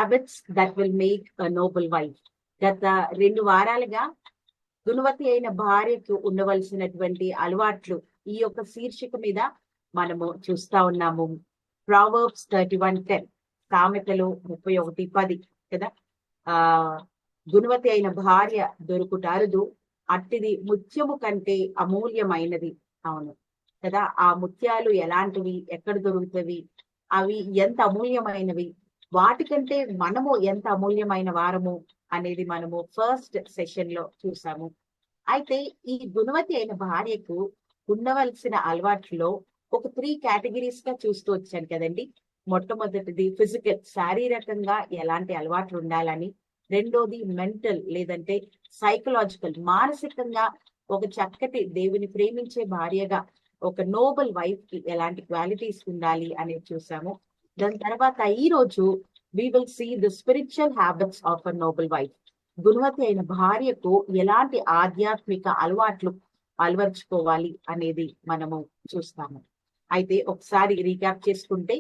Habits that will make a noble wife. గత 2 వారాలుగా గుణవతి అయిన భార్యకు ఉండవలసినటువంటి అలవాట్లు ఈ యొక్క శీర్షిక మీద మనము చూస్తా ఉన్నాము. ప్రావర్బ్స్ 31:10, సామెతలు 31:10 కదా. గుణవతి అయిన భార్య దొరుకుట అరుదు, అట్టిది ముత్యము కంటే అమూల్యమైనది. అవును కదా. ఆ ముత్యాలు ఎలాంటివి, ఎక్కడ దొరుకుతవి, అవి ఎంత అమూల్యమైనవి, వాటికంటే మనము ఎంత అమూల్యమైన వారము అనేది మనము ఫస్ట్ సెషన్ లో చూసాము. అయితే ఈ గుణవతి అయిన భార్యకు ఉండవలసిన అలవాట్లో ఒక 3 కేటగిరీస్ గా చూస్తూ వచ్చాను కదండి. మొట్టమొదటిది ఫిజికల్, శారీరకంగా ఎలాంటి అలవాట్లు ఉండాలని. రెండోది మెంటల్ లేదంటే సైకలాజికల్, మానసికంగా ఒక చక్కటి దేవుని ప్రేమించే భార్యగా ఒక నోబల్ వైఫ్ కి ఎలాంటి క్వాలిటీస్ ఉండాలి అనేది చూసాము. దాని తర్వాత ఈ రోజు we will see the spiritual habits of a noble wife. గుణవతి అయిన భార్యకు ఎలాంటి ఆధ్యాత్మిక అలవాట్లు అలవర్చుకోవాలి అనేది మనము చూస్తాము. అయితే ఒకసారి రీక్యాప్ చేసుకుంటే,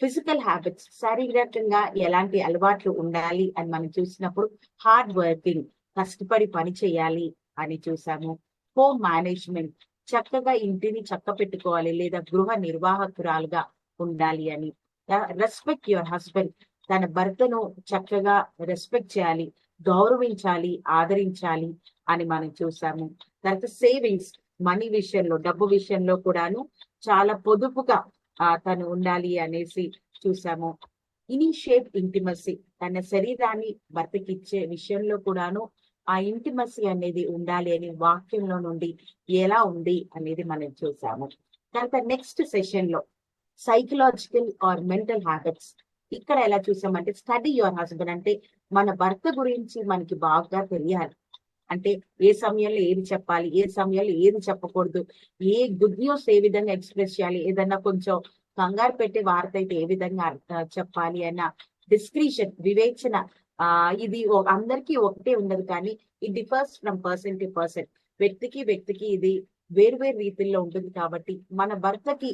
ఫిజికల్ హ్యాబిట్స్, శారీరకంగా ఎలాంటి అలవాట్లు ఉండాలి అని మనం చూసినప్పుడు హార్డ్ వర్కింగ్, కష్టపడి పని చేయాలి అని చూసాము. హోమ్ మేనేజ్మెంట్, చక్కగా ఇంటిని చక్క పెట్టుకోవాలి లేదా గృహ నిర్వాహకురాలుగా ఉండాలి అని. రెస్పెక్ట్ యువర్ హస్బెండ్, తన భర్తను చక్కగా రెస్పెక్ట్ చేయాలి, గౌరవించాలి, ఆదరించాలి అని మనం చూసాము. తర్వాత సేవింగ్స్, మనీ విషయంలో, డబ్బు విషయంలో కూడాను చాలా పొదుపుగా తను ఉండాలి అనేసి చూసాము. ఇనిషియేట్ ఇంటిమసీ, తన శరీరాన్ని భర్తకి ఇచ్చే విషయంలో కూడాను ఆ ఇంటిమసీ అనేది ఉండాలి అని వాక్యంలో నుండి ఎలా ఉంది అనేది మనం చూసాము. తర్వాత నెక్స్ట్ సెషన్ లో సైకలాజికల్ ఆర్ మెంటల్ హ్యాబిట్స్, ఇక్కడ ఎలా చూసామంటే స్టడీ యువర్ హస్బెండ్, అంటే మన భర్త గురించి మనకి బాగా తెలియాలి. అంటే ఏ సమయంలో ఏది చెప్పాలి, ఏ సమయంలో ఏది చెప్పకూడదు, ఏ గుడ్ న్యూస్ ఏ విధంగా ఎక్స్ప్రెస్ చేయాలి, ఏదన్నా కొంచెం కంగారు పెట్టే వార్త అయితే ఏ విధంగా చెప్పాలి అన్న డిస్క్రిషన్, వివేచన. ఇది అందరికీ ఒకటే ఉండదు, కానీ it differs from person to person. వ్యక్తికి వ్యక్తికి ఇది వేరువేరు రీతిలో ఉంటుంది. కాబట్టి మన భర్తకి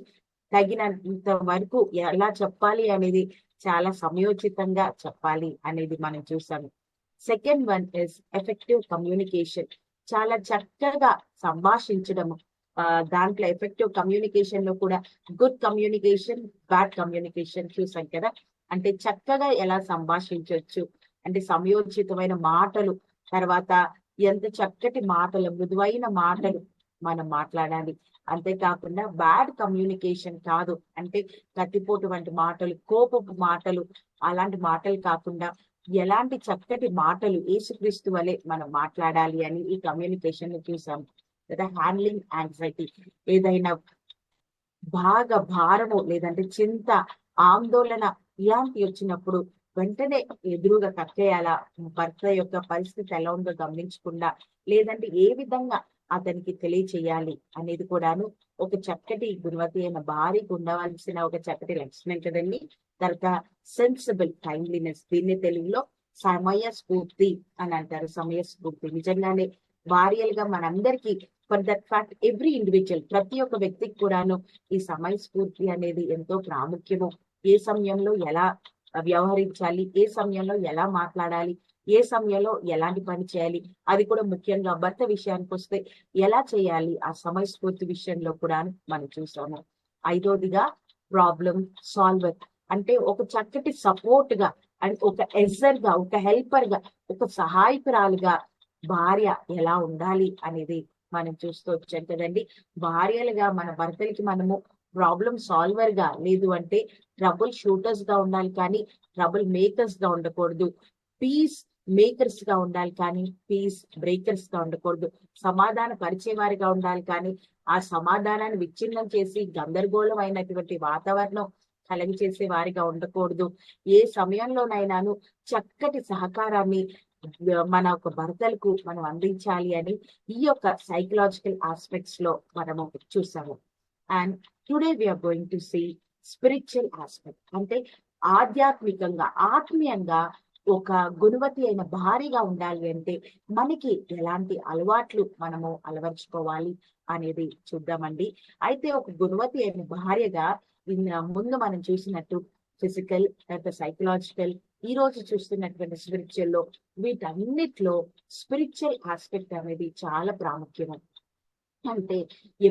తగినంత వరకు ఎలా చెప్పాలి అనేది చాలా సమయోచితంగా చెప్పాలి అనేది మనం చూసాము. Second one is effective communication, చాలా చక్కగా సంభాషించడము. దాంట్లో ఎఫెక్టివ్ కమ్యూనికేషన్ లో కూడా గుడ్ కమ్యూనికేషన్, బ్యాడ్ కమ్యూనికేషన్ చూసాం కదా. అంటే చక్కగా ఎలా సంభాషించవచ్చు, అంటే సమయోచితమైన మాటలు, తర్వాత ఎంత చక్కటి మాటలు, మృదువైన మాటలు మనం మాట్లాడాలి. అంతేకాకుండా బ్యాడ్ కమ్యూనికేషన్ కాదు, అంటే కత్తిపోటు వంటి మాటలు, కోపపు మాటలు, అలాంటి మాటలు కాకుండా ఎలాంటి చక్కటి మాటలు యేసుక్రీస్తు వలె మనం మాట్లాడాలి అని ఈ కమ్యూనికేషన్ లో చూసాం కదా. హ్యాండ్లింగ్ యాంగ్జైటీ, ఏదైనా బాగా భారము లేదంటే చింత, ఆందోళన ఇలాంటి వచ్చినప్పుడు వెంటనే ఎదురుగా కక్కేయాలా, భర్త యొక్క పరిస్థితి ఎలా ఉందో గమనించకుండా, లేదంటే ఏ విధంగా అతనికి తెలియచేయాలి అనేది కూడాను ఒక చక్కటి గుణవతి అయిన భార్యకు ఉండవలసిన ఒక చక్కటి లక్షణం కదండి. తర్వాత సెన్సిబుల్ టైమ్లీనెస్, దీన్ని తెలుగులో సమయ స్ఫూర్తి అని అంటారు. సమయ స్ఫూర్తి నిజంగానే భార్యలుగా మనందరికీ, for that fact every individual, ప్రతి ఒక్క వ్యక్తికి కూడాను ఈ సమయ స్ఫూర్తి అనేది ఎంతో ప్రాముఖ్యము. ఏ సమయంలో ఎలా వ్యవహరించాలి, ఏ సమయంలో ఎలా మాట్లాడాలి, ఏ సమయంలో ఎలాంటి పని చేయాలి, అది కూడా ముఖ్యంగా భర్త విషయానికి వస్తే ఎలా చేయాలి, ఆ సమయస్ఫూర్తి విషయంలో కూడా మనం చూసాము. ఐదోదిగా ప్రాబ్లం సాల్వర్, అంటే ఒక చక్కటి సపోర్ట్ గా, అండ్ ఒక ఎజర్ గా, ఒక హెల్పర్ గా, ఒక సహాయకురాలుగా భార్య ఎలా ఉండాలి అనేది మనం చూస్తూ వచ్చాం కదండి. భార్యలుగా మన భర్తలకి మనము ప్రాబ్లం సాల్వర్ గా, లేదు అంటే ట్రబుల్ షూటర్స్ గా ఉండాలి, కానీ ట్రబుల్ మేకర్స్ గా ఉండకూడదు. పీస్ మేకర్స్ గా ఉండాలి, కానీ పీస్ బ్రేకర్స్ గా ఉండకూడదు. సమాధాన పరిచేవారిగా ఉండాలి, కానీ ఆ సమాధానాన్ని విచ్ఛిన్నం చేసి గందరగోళం అయినటువంటి వాతావరణం కలగి చేసే వారిగా ఉండకూడదు. ఏ సమయంలోనైనాను చక్కటి సహకారాన్ని మన ఒక భర్తలకు మనం అందించాలి అని ఈ యొక్క సైకలాజికల్ ఆస్పెక్ట్స్ లో మనము చూసాము. And today we're going to see spiritual aspect, అంటే ఆధ్యాత్మికంగా, ఆత్మీయంగా ఒక గుణవతి అయిన భార్యగా ఉండాలి అంటే మనకి ఎలాంటి అలవాట్లు మనము అలవర్చుకోవాలి అనేది చూద్దామండి. అయితే ఒక గుణవతి అయిన భార్యగా ముందు మనం చూసినట్టు ఫిజికల్, తర్వాత సైకలాజికల్, ఈ రోజు చూస్తున్నటువంటి స్పిరిచువల్ లో వీటన్నిటిలో స్పిరిచువల్ ఆస్పెక్ట్ అనేది చాలా ప్రాముఖ్యం. అంటే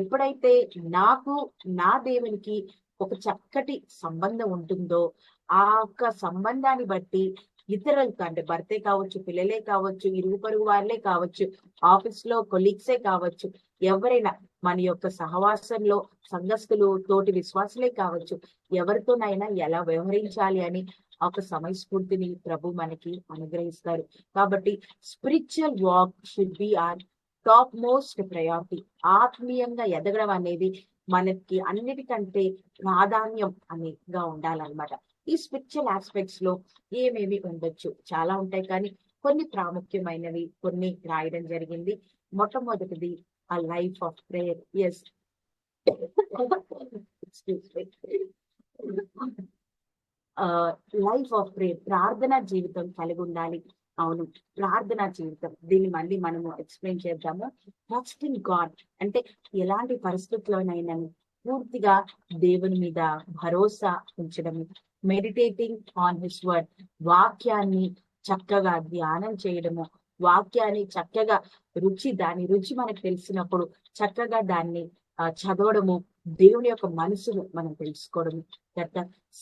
ఎప్పుడైతే నాకు నా దేవునికి ఒక చక్కటి సంబంధం ఉంటుందో, ఆ యొక్క సంబంధాన్ని బట్టి ఇతరులకు, అంటే భర్తే కావచ్చు, పిల్లలే కావచ్చు, ఇరుగు పొరుగు వాళ్ళే కావచ్చు, ఆఫీస్ లో కొలీగ్సే కావచ్చు, ఎవరైనా మన యొక్క సహవాసంలో సంఘస్థులు, తోటి విశ్వాసులే కావచ్చు, ఎవరితోనైనా ఎలా వ్యవహరించాలి అని ఒక సమయస్ఫూర్తిని ప్రభు మనకి అనుగ్రహిస్తారు. కాబట్టి spiritual walk should be our topmost priority. ఆత్మీయంగా ఎదగడం అనేది మనకి అన్నిటికంటే ప్రాధాన్యం అనేగా ఉండాలన్నమాట. ఈ స్పిరిచువల్ ఆస్పెక్ట్స్ లో ఏమేమి ఉండొచ్చు, చాలా ఉంటాయి, కానీ కొన్ని ప్రాముఖ్యమైనవి కొన్ని రాయడం జరిగింది. మొట్టమొదటిది a life of prayer. Yes, life of prayer, ప్రార్థనా జీవితం కలిగి ఉండాలి. అవును, ప్రార్థనా జీవితం, దీన్ని మళ్ళీ మనము ఎక్స్ప్లెయిన్ చేద్దాము. ట్రస్ట్ ఇన్ గాడ్ అంటే ఎలాంటి పరిస్థితుల్లోనైనా పూర్తిగా దేవుని మీద భరోసా ఉంచడము. మెడిటేటింగ్ ఆన్ హిస్ వర్డ్, వాక్యాన్ని చక్కగా ధ్యానం చేయడము, వాక్యాన్ని చక్కగా దాని రుచి మనకు తెలిసినప్పుడు చక్కగా దాన్ని చదవడము, దేవుని యొక్క మనసును మనం తెలుసుకోవడము.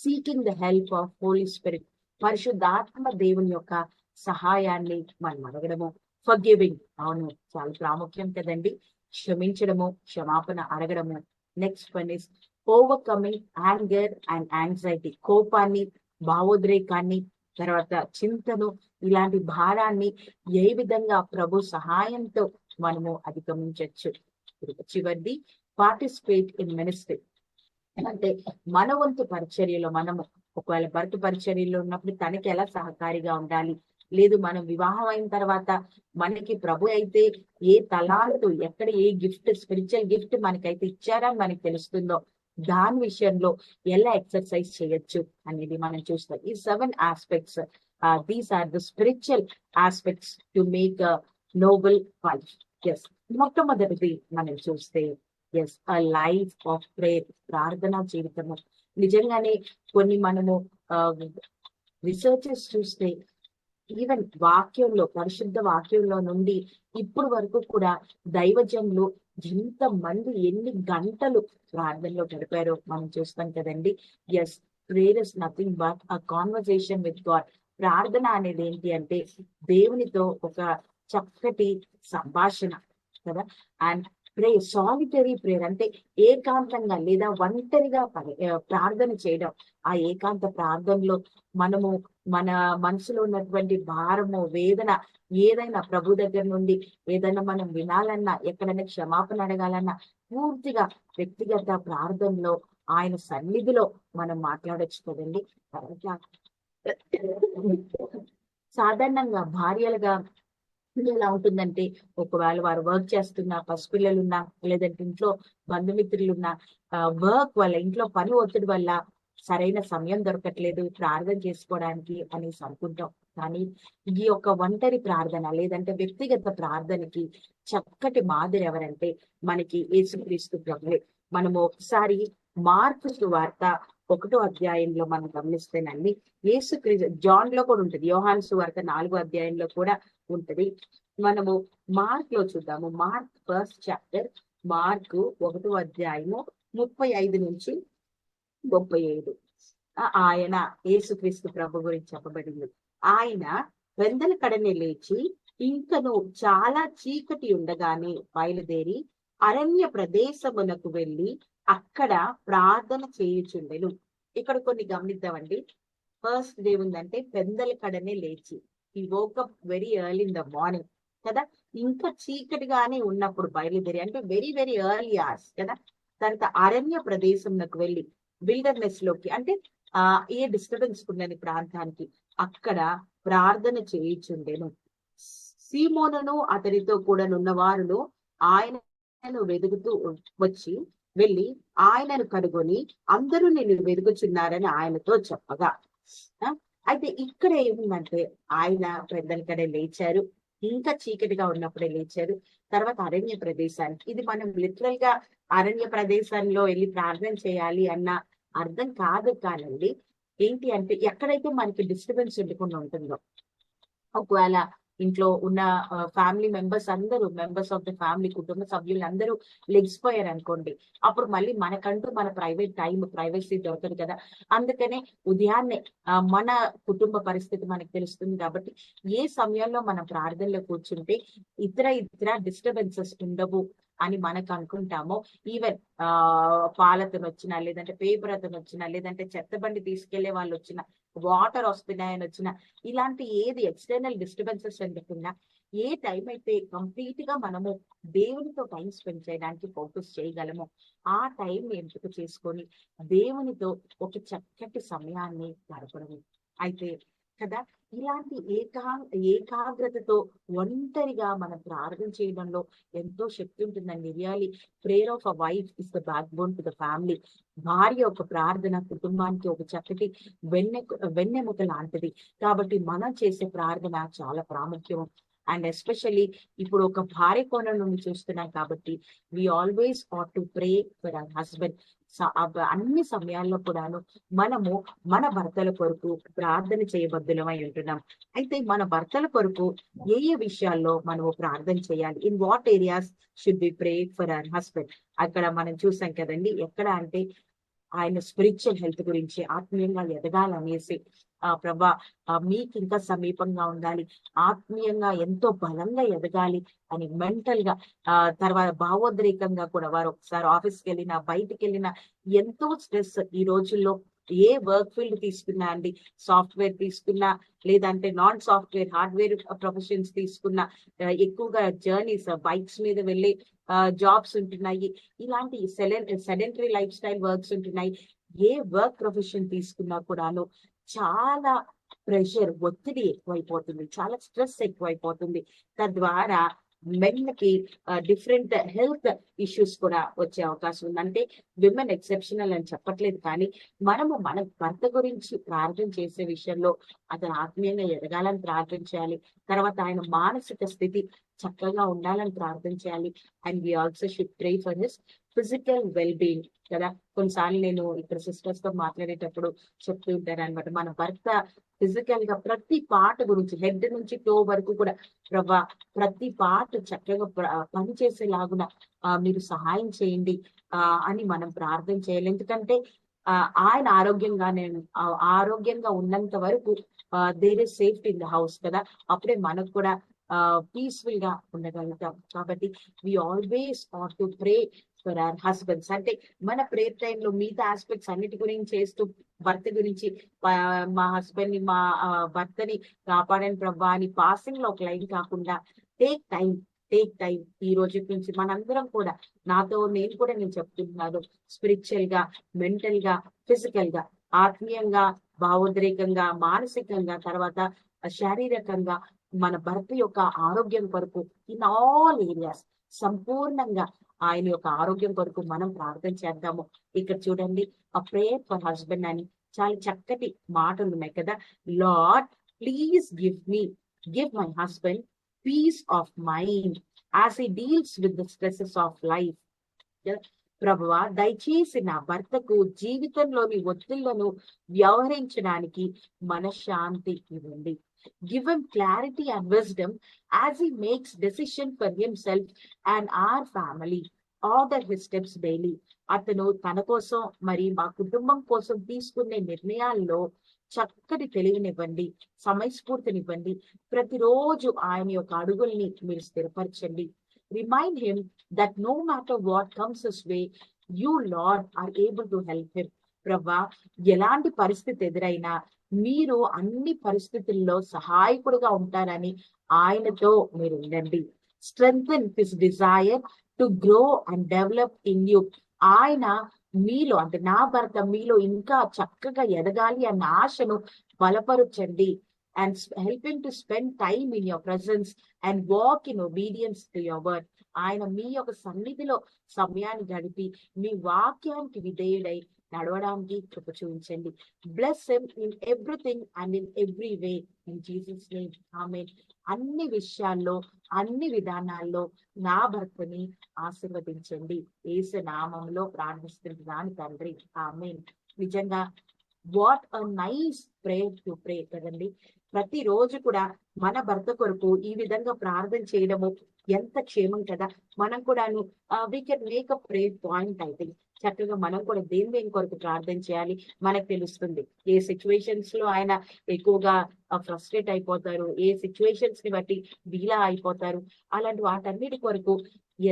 Seeking the help of Holi spirit, పరిశుద్ధాత్మ దేవుని యొక్క సహాయాన్ని మనం అడగడము. ఫర్గివింగ్, అవును చాలా ప్రాముఖ్యం కదండి, క్షమించడము, క్షమాపణ అడగడము. Next one is overcoming anger and anxiety, కోపాన్ని, భావోద్రేకాన్ని, తర్వాత చింతను, ఇలాంటి భారాన్ని ఏ విధంగా ప్రభు సహాయంతో మనము అధిగమించవచ్చు. చివరిది పార్టిసిపేట్ ఇన్ మినిస్ట్రీ, అంటే మన వంతు పరిచర్యలో మనము, ఒకవేళ భర్త పరిచర్యలో ఉన్నప్పుడు తనకి ఎలా సహకారిగా ఉండాలి, లేదు మనం వివాహం అయిన తర్వాత మనకి ప్రభు అయితే ఏ తలాంతు, ఎక్కడ ఏ గిఫ్ట్, స్పిరిచువల్ గిఫ్ట్ మనకైతే ఇచ్చారని మనకి తెలుస్తుందో దాని విషయంలో ఎలా ఎక్సర్సైజ్ చేయొచ్చు అనేది మనం చూస్తాం. ఈ 7 aspects, these are the spiritual aspects to make a noble life. Yes, మొట్టమొదటిది మనం చూస్తే yes, a life of prayer, ప్రార్థనా జీవితము. నిజంగానే కొన్ని మనము రీసెర్చెస్ చూస్తే ఈవెన్ వాక్యంలో, పరిశుద్ధ వాక్యంలో నుండి ఇప్పుడు వరకు కూడా దైవజనులు ఎంత మంది ఎన్ని గంటలు ప్రార్థనలో గడిపారో మనం చూస్తాం కదండి. Yes, prayer is nothing but a conversation with God. ప్రార్థన అనేది ఏంటి అంటే దేవునితో ఒక చక్కటి సంభాషణ కదా. అండ్ ప్రేయర్, సాలిటరీ ప్రేయర్ అంటే ఏకాంతంగా లేదా ఒంటరిగా ప్రార్థన చేయడం. ఆ ఏకాంత ప్రార్థనలో మనము మన మనసులో ఉన్నటువంటి భారము, వేదన ఏదైనా ప్రభు దగ్గర నుండి ఏదైనా మనం వినాలన్నా, ఎక్కడైనా క్షమాపణ అడగాలన్నా పూర్తిగా వ్యక్తిగత ప్రార్థనలో ఆయన సన్నిధిలో మనం మాట్లాడొచ్చు కదండి. సాధారణంగా భార్యలుగా ఎలా ఉంటుందంటే, ఒకవేళ వారు వర్క్ చేస్తున్నా, పసిపిల్లలున్నా, లేదంటే ఇంట్లో బంధుమిత్రులున్నా, వర్క్ వల్ల, ఇంట్లో పని ఒత్తిడి వల్ల సరైన సమయం దొరకట్లేదు ప్రార్థన చేసుకోవడానికి అనేసి అనుకుంటాం. కానీ ఈ యొక్క ఒంటరి ప్రార్థన లేదంటే వ్యక్తిగత ప్రార్థనకి చక్కటి మాదిరి ఎవరంటే మనకి యేసుక్రీస్తు ప్రభువే. మనము ఒకసారి మార్కు సువార్త 1వ అధ్యాయంలో మనం గమనిస్తేనండి, యేసుక్రీస్తు, జాన్ లో కూడా ఉంటుంది, యోహాను సువార్త 4వ అధ్యాయంలో కూడా ఉంటది. మనము మార్క్ లో చూద్దాము. మార్క్ 1st చాప్టర్, మార్కు 1వ అధ్యాయము 35 నుంచి 35. ఆయన యేసుక్రీస్తు ప్రభు గురించి చెప్పబడింది. ఆయన వెందల కడనే లేచి ఇంకను చాలా చీకటి ఉండగానే బయలుదేరి అరణ్య ప్రదేశమునకు వెళ్ళి అక్కడ ప్రార్థన చేయుచుండెను. ఇక్కడ కొన్ని గమనిద్దామండి. ఫస్ట్ డే ఉందంటే పెందల కడనే లేచి, ఈ woke up very early in the morning కదా, ఇంకా చీకటిగానే ఉన్నప్పుడు బయలుదేరి, అంటే వెరీ వెరీ ఎర్లీ అవర్స్ కదా. తర్వాత అరణ్య ప్రదేశంలోకి వెళ్ళి, విల్డర్నెస్ లోకి, అంటే ఏ డిస్టర్బెన్స్ ఉండని ప్రాంతానికి అక్కడ ప్రార్థన చేయుచుండెను. సీమోనును అతనితో కూడా నున్న వారును ఆయనను వెతుకుతూ వచ్చి వెళ్ళి ఆయనను కనుగొని అందరూ నిన్ను వెతుకుచున్నారని ఆయనతో చెప్పగా, అయితే ఇక్కడ ఏముందంటే ఆయన పెద్దలకడే లేచారు, ఇంకా చీకటిగా ఉన్నప్పుడే లేచారు. తర్వాత అరణ్య ప్రదేశానికి, ఇది మనం లిటరల్ గా అరణ్య ప్రదేశంలో వెళ్ళి ప్రార్థన చేయాలి అన్న అర్థం కాదు కానండి. ఏంటి అంటే ఎక్కడైతే మనకి డిస్టర్బెన్స్ ఉండకుండా ఉంటుందో, ఒకవేళ ఇంట్లో ఉన్న family members of the family, కుటుంబ సభ్యులు అందరూ లెగిసిపోయారు అనుకోండి, అప్పుడు మళ్ళీ మనకంటూ మన ప్రైవేట్ టైం, ప్రైవసీ దొరకదు కదా. అందుకనే ఉదయాన్నే మన కుటుంబ పరిస్థితి మనకు తెలుస్తుంది కాబట్టి ఏ సమయంలో మనం ప్రార్థనలో కూర్చుంటే ఇతర డిస్టర్బెన్సెస్ ఉండవు అని మనకు అనుకుంటామో, ఈవెన్ పాలతను వచ్చినా, లేదంటే పేపర్ అతను వచ్చినా, లేదంటే చెత్త బండి తీసుకెళ్లే వాళ్ళు వచ్చినా, వాటర్ వస్తున్నాయని వచ్చినా, ఇలాంటి ఏది ఎక్స్టర్నల్ డిస్టర్బెన్సెస్ ఉండకుండా ఏ టైం అయితే కంప్లీట్ గా మనము దేవునితో టైం స్పెండ్ చేయడానికి ఫోకస్ చేయగలమో ఆ టైం ఎంపిక చేసుకొని దేవునితో ఒక చక్కటి సమయాన్ని గడపడము. అయితే కదా, ఇలాంటి ఏకాగ్రతతో ఒంటరిగా మనం ప్రార్థన చేయడంలో ఎంతో శక్తి ఉంటుందండి. Really prayer of a wife is the back bone to the family. భార్య ఒక ప్రార్థన కుటుంబానికి ఒక చక్కటి వెన్నెముక లాంటిది. కాబట్టి మనం చేసే ప్రార్థన చాలా ప్రాముఖ్యం. అండ్ ఎస్పెషల్లీ ఇప్పుడు ఒక భార్య కోణం నుండి చూస్తున్నాం కాబట్టి we always ought to pray for our husband. అన్ని సమయాల్లో కూడాను మనము మన భర్తల కొరకు ప్రార్థన చేయబద్దులమై ఉంటున్నాం. అయితే మన భర్తల కొరకు ఏ విషయాల్లో మనము ప్రార్థన చేయాలి, in what areas should be pray for our husband. అక్కడ మనం చూసాం కదండి, ఎక్కడ అంటే ఆయన స్పిరిచువల్ హెల్త్ గురించి, ఆత్మీయంగా ఎదగాలనేసి, ప్రభా మీకు ఇంకా సమీపంగా ఉండాలి, ఆత్మీయంగా ఎంతో బలంగా ఎదగాలి అని మెంటల్ గా, తర్వాత భావోద్రేకంగా కూడా వారు ఒకసారి ఆఫీస్కి వెళ్ళినా బయటికి వెళ్ళినా ఎంతో స్ట్రెస్. ఈ రోజుల్లో ఏ వర్క్ ఫీల్డ్ తీసుకున్నా అండి, సాఫ్ట్వేర్ తీసుకున్నా, లేదంటే నాన్ సాఫ్ట్వేర్ హార్డ్వేర్ ప్రొఫెషన్స్ తీసుకున్నా, ఎక్కువగా జర్నీస్ బైక్స్ మీద వెళ్ళి జాబ్స్ ఉంటున్నాయి. ఇలాంటి సెడెంటరీ లైఫ్ స్టైల్ వర్క్స్ ఉంటున్నాయి. ఏ వర్క్ ప్రొఫెషన్ తీసుకున్నా కూడాను చాలా ప్రెషర్, ఒత్తిడి ఎక్కువైపోతుంది, చాలా స్ట్రెస్ ఎక్కువైపోతుంది. తద్వారా మెన్కి డిఫరెంట్ హెల్త్ ఇష్యూస్ కూడా వచ్చే అవకాశం ఉంది. అంటే విమెన్ ఎక్సెప్షనల్ అని చెప్పట్లేదు, కానీ మనము మన భర్త గురించి ప్రార్థన చేసే విషయంలో అతను ఆత్మీయంగా ఎదగాలని ప్రార్థన చేయాలి. తర్వాత ఆయన మానసిక స్థితి చక్కగా ఉండాలని ప్రార్థన చేయాలి. And we also should pray for his physical well being కదా. కొన్నిసార్లు నేను ఇక్కడ సిస్టర్స్ తో మాట్లాడేటప్పుడు చెప్తూ ఉంటాను అనమాట, మన భర్త ఫిజికల్ గా ప్రతి పార్ట్ గురించి, హెడ్ నుంచి టో వరకు కూడా ప్రభా ప్రతి పార్ట్ చక్కగా పనిచేసేలాగున మీరు సహాయం చేయండి అని మనం ప్రార్థన చేయాలి. ఎందుకంటే ఆయన ఆరోగ్యంగా ఉన్నంత వరకు there is safety in the house కదా. అప్పుడే మనకు కూడా పీస్ఫుల్ గా ఉండగలుగుతాం. కాబట్టి we always ought to pray for our husbands. అంటే మన ప్రేయర్ టైంలో మిగతా ఆస్పెక్ట్స్ అన్నిటి గురించి చేస్తూ భర్త గురించి, మా హస్బెండ్ ని, మా భర్తని కాపాడని ప్రభా అని పాసింగ్ లో ఒక లైన్ కాకుండా టేక్ టైం ఈ రోజు నుంచి మనందరం కూడా, నేను కూడా చెప్తున్నాను, స్పిరిచువల్ గా, మెంటల్ గా, ఫిజికల్ గా, ఆత్మీయంగా, భావోద్రేకంగా, మానసికంగా, తర్వాత శారీరకంగా మన భర్త యొక్క ఆరోగ్యం కొరకు ఇన్ ఆల్ ఏరియాస్ సంపూర్ణంగా ఆయన యొక్క ఆరోగ్యం కొరకు మనం ప్రార్థన చేద్దాము. ఇక్కడ చూడండి, ఆ ప్రేయర్ ఫర్ హస్బెండ్ అని చాలా చక్కటి మాటలు ఉన్నాయి కదా. Lord please give my husband peace of mind as he deals with the stresses of life. ప్రభువా దయచేసి నా భర్తకు జీవితంలోని ఒత్తిళ్లను వ్యవహరించడానికి మనశ్శాంతి ఇవ్వండి. Give him clarity and wisdom as he makes decision for himself and our family. Order his steps daily. అతను తన కోసం మరి మా కుటుంబం కోసం తీసుకునే నిర్ణయాల్లో చక్కటి తెలివినివ్వండి, సమయస్ఫూర్తినివ్వండి. ప్రతిరోజు ఆయన యొక్క అడుగుల్ని మీరు స్థిరపరచండి. Remind him that no matter what comes his way, you Lord are able to help him. ప్రభా ఎలాంటి పరిస్థితి ఎదురైనా మీరు అన్ని పరిస్థితుల్లో సహాయకుడుగా ఉంటారని ఆయనతో మీరు ఉండండి. Strengthen his desire to grow and develop in you. ఆయన మీలో, అంటే నా భర్త మీలో ఇంకా చక్కగా ఎదగాలి అన్న ఆశను బలపరచండి. And help him to spend time in your presence and walk in obedience to your word. ఆయన మీ యొక్క సన్నిధిలో సమయాన్ని గడిపి మీ వాక్యానికి విధేయుడై నడవడానికి కృప చూపించండి. Bless him in everything and in every way in Jesus name amen. అన్ని విషయాల్లో, అన్ని విధానాల్లో నా భర్తని ఆశీర్వదించండి. యేసు నామములో ప్రార్థిస్తున్నాను తండ్రి, ఆమేన్. నిజంగా what a nice prayer to pray కదండి. ప్రతిరోజు కూడా మన భర్త కొరకు ఈ విధంగా ప్రార్థన చేయడము ఎంత క్షేమం కదా. మనం కూడాను we can make a prayer point. అయితే చక్కగా మనం కూడా దేని కొరకు ప్రార్థన చేయాలి మనకు తెలుస్తుంది. ఏ సిచ్యువేషన్స్ లో ఆయన ఎక్కువగా ఫ్రస్ట్రేట్ అయిపోతారు, ఏ సిచ్యువేషన్స్ ని బట్టి డీలా అయిపోతారు, అలాంటి వాటన్నిటి కొరకు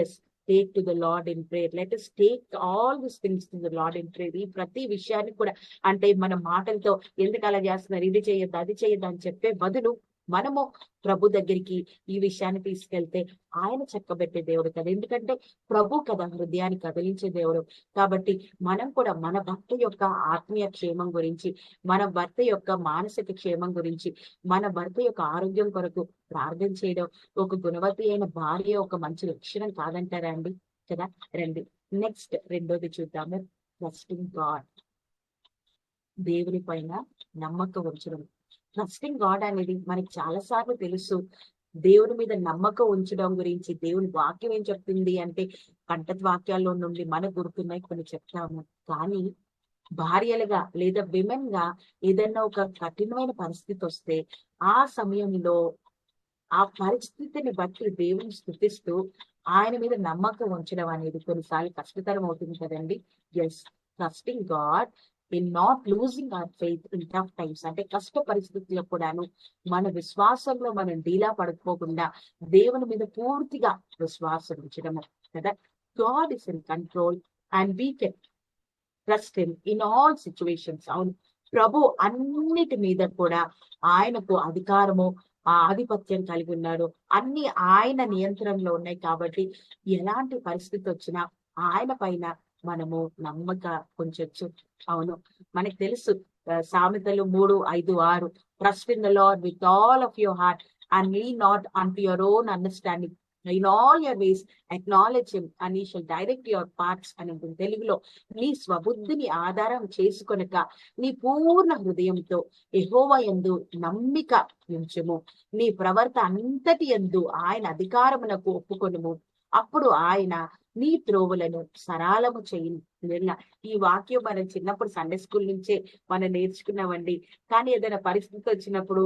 yes take to the Lord in prayer. Let us take all this things to the Lord in prayer. ఈ ప్రతి విషయాన్ని కూడా అంటే మన మాటలతో ఎందుకు అలా చేస్తున్నారు, ఇది చేయొద్దు అది చేయొద్దు అని చెప్పే బదులు మనము ప్రభు దగ్గరికి ఈ విషయాన్ని తీసుకెళ్తే ఆయన చక్కబెట్టే దేవుడు కదా. ఎందుకంటే ప్రభు కదా హృదయాన్ని కదిలించే దేవుడు. కాబట్టి మనం కూడా మన భర్త యొక్క ఆత్మీయ క్షేమం గురించి, మన భర్త యొక్క మానసిక క్షేమం గురించి, మన భర్త యొక్క ఆరోగ్యం కొరకు ప్రార్థన చేయడం ఒక గుణవతి అయిన భార్య ఒక మంచి లక్షణం కాదంటారా అండి కదా. రండి నెక్స్ట్ రెండోది చూద్దాము. ట్రస్టింగ్ గాడ్, దేవుని పైన నమ్మకం ఉంచడం. ట్రస్టింగ్ గాడ్ అనేది మనకి చాలా సార్లు తెలుసు. దేవుని మీద నమ్మకం ఉంచడం గురించి దేవుని వాక్యం ఏం చెప్తుంది అంటే కంఠత్ వాక్యాల్లో నుండి మనకు గుర్తున్నాయి కొన్ని చెప్తాము. కానీ భార్యలుగా లేదా విమెన్ గా ఏదైనా ఒక కఠినమైన పరిస్థితి వస్తే ఆ సమయంలో ఆ పరిస్థితిని బట్టి దేవుని స్తుతిస్తూ ఆయన మీద నమ్మకం ఉంచడం అనేది కొన్నిసార్లు కష్టతరం అవుతుంది కదండి. Yes, trusting God in not losing our faith in tough times. అంటే కష్ట పరిస్థితుల్లో కూడాను మన విశ్వాసంలో మనం డీలా పడుకోకుండా దేవుని మీద పూర్తిగా విశ్వాసం ఉంచడము కదా. God is in control and we can trust him in all situations. అవును, ప్రభు అన్నిటి మీద కూడా ఆయనకు అధికారము ఆధిపత్యం కలిగి ఉన్నాడు. అన్ని ఆయన నియంత్రణలో ఉన్నాయి. కాబట్టి ఎలాంటి పరిస్థితి వచ్చినా ఆయన పైన మనము నమ్మక ఉంచొచ్చు. అవును, మనకు తెలుసు సామెతలు 3:5-6, trust in the Lord with all of your heart and lean not unto your own understanding, in all your ways acknowledge him and he shall direct your paths అని ఉంటుంది తెలుగులో. నీ స్వబుద్ధిని ఆధారం చేసుకొనక నీ పూర్ణ హృదయంతో యెహోవా యందు నమ్మిక ఉంచుము, నీ ప్రవర్త అంతటి యందు ఆయన అధికారమునకు ఒప్పుకొనుము, అప్పుడు ఆయన నీ త్రోవులను సరాలము చేయును. ఈ వాక్యం మనం చిన్నప్పుడు సండే స్కూల్ నుంచే మనం నేర్చుకున్నామండి. కానీ ఏదైనా పరిస్థితి వచ్చినప్పుడు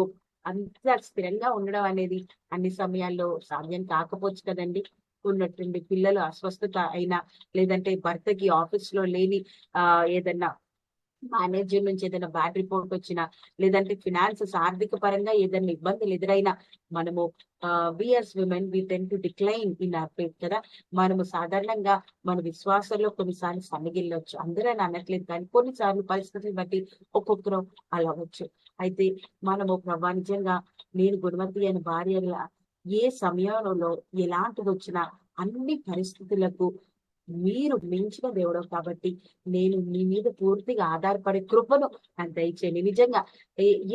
అంత స్థిరంగా ఉండడం అనేది అన్ని సమయాల్లో సాధ్యం కాకపోవచ్చు కదండి. ఉన్నట్టుండి పిల్లలు అస్వస్థత అయినా, లేదంటే భర్తకి ఆఫీస్ లో లేని ఏదన్నా మేనేజర్ నుంచి ఏదైనా బ్యాడ్ రిపోర్ట్ వచ్చినా, లేదంటే ఫినాన్సెస్ ఆర్థిక పరంగా ఏదైనా ఇబ్బందులు ఎదురైనా మనము we as women we tend to decline in our faith కదా. మనము సాధారణంగా మన విశ్వాసంలో కొన్నిసార్లు సన్నగిల్లొచ్చు. అందరూ అని అనట్లేదు, కానీ కొన్నిసార్లు పరిస్థితులు బట్టి ఒక్కొక్కరు అలా అవ్వచ్చు. అయితే మనము ప్రభా నిజంగా నేను గుణవతి అయిన భార్యగా ఏ సమయంలో ఎలాంటిది వచ్చినా అన్ని పరిస్థితులకు మీరు మించిన దేవుడు కాబట్టి నేను మీ మీద పూర్తిగా ఆధారపడే కృపను నాకు దయచేయండి. నిజంగా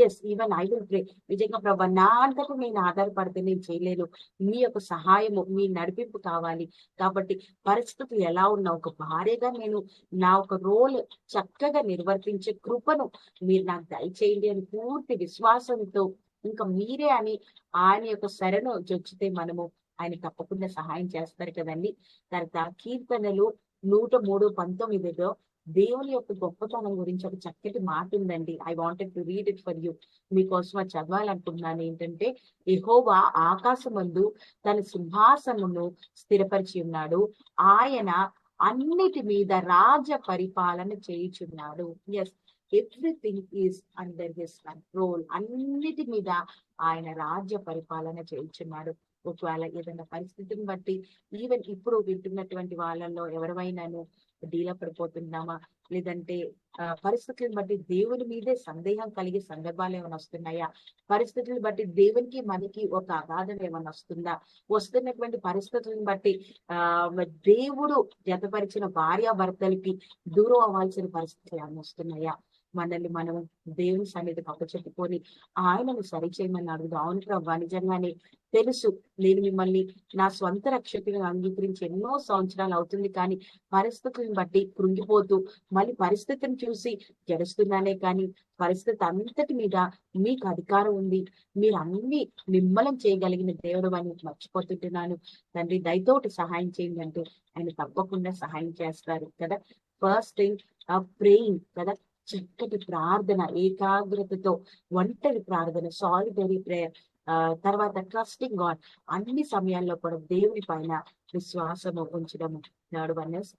yes, even I will pray. నిజంగా ప్రభా నా అంతటా నేను ఆధారపడితే నేను చేయలేను. మీ యొక్క సహాయము, మీ నడిపింపు కావాలి. కాబట్టి పరిస్థితులు ఎలా ఉన్నా ఒక భార్యగా నేను నా ఒక రోల్ చక్కగా నిర్వర్తించే కృపను మీరు నాకు దయచేయండి అని పూర్తి విశ్వాసంతో ఇంకా మీరే అని ఆయన యొక్క శరణు జొచ్చితే మనము ఆయన తప్పకుండా సహాయం చేస్తారు కదండి. తర్వాత కీర్తనలు 103:19 దేవుని యొక్క గొప్పతనం గురించి ఒక చక్కటి మాట ఉందండి. I wanted to read it for you. మీకోసం అది చదవాలనుకుంటున్నాను. ఏంటంటే, యెహోవా ఆకాశమందు తన సింహాసనమును స్థిరపరిచి ఉన్నాడు, ఆయన అన్నిటి మీద రాజ్య పరిపాలన చేయుచున్నాడు. Yes, everything is under his control. అన్నిటి మీద ఆయన రాజ్య పరిపాలన చేయుచున్నాడు. ఒకవేళ ఏదైనా పరిస్థితిని బట్టి ఈవెన్ ఇప్పుడు వింటున్నటువంటి వాళ్ళల్లో ఎవరైనాను డీలా పడిపోతున్నామా, లేదంటే పరిస్థితులను బట్టి దేవుని మీదే సందేహం కలిగే సందర్భాలు ఏమైనా వస్తున్నాయా, పరిస్థితులను బట్టి దేవునికి మనకి ఒక అగాధం ఏమైనా వస్తుందా, వస్తున్నటువంటి పరిస్థితులను బట్టి దేవుడు జతపరిచిన భార్యాభర్తలకి దూరం అవ్వాల్సిన పరిస్థితులు ఏమైనా వస్తున్నాయా, మనల్ని మనం దేవుని సన్నిధికి అప్పచెప్పుకొని ఆయనను సరిచేయమని అడుగుదాం. అవును ప్రభా, నిజంగానే తెలుసు నేను మిమ్మల్ని నా స్వంత రక్షకులను అంగీకరించి ఎన్నో సంవత్సరాలు అవుతుంది, కానీ పరిస్థితులను బట్టి కృంగిపోతూ మళ్ళీ పరిస్థితిని చూసి గెలుస్తున్నానే, కానీ పరిస్థితి అంతటి మీద మీకు అధికారం ఉంది, మీరు అన్ని నిమ్మలం చేయగలిగిన దేవుడు అని మర్చిపోతుంటున్నాను. తండ్రి దయతోటి సహాయం చేయండి అంటే ఆయన తప్పకుండా సహాయం చేస్తారు కదా. ఫస్ట్ థింగ్ ప్రేయింగ్ కదా. చక్కటి ప్రార్థన, ఏకాగ్రతతో ఒంటరి ప్రార్థన, సాలిటరీ ప్రేయర్, తర్వాత ట్రస్టింగ్ గాడ్, అన్ని సమయాల్లో కూడా దేవుని పైన విశ్వాసము ఉంచడము. Third one is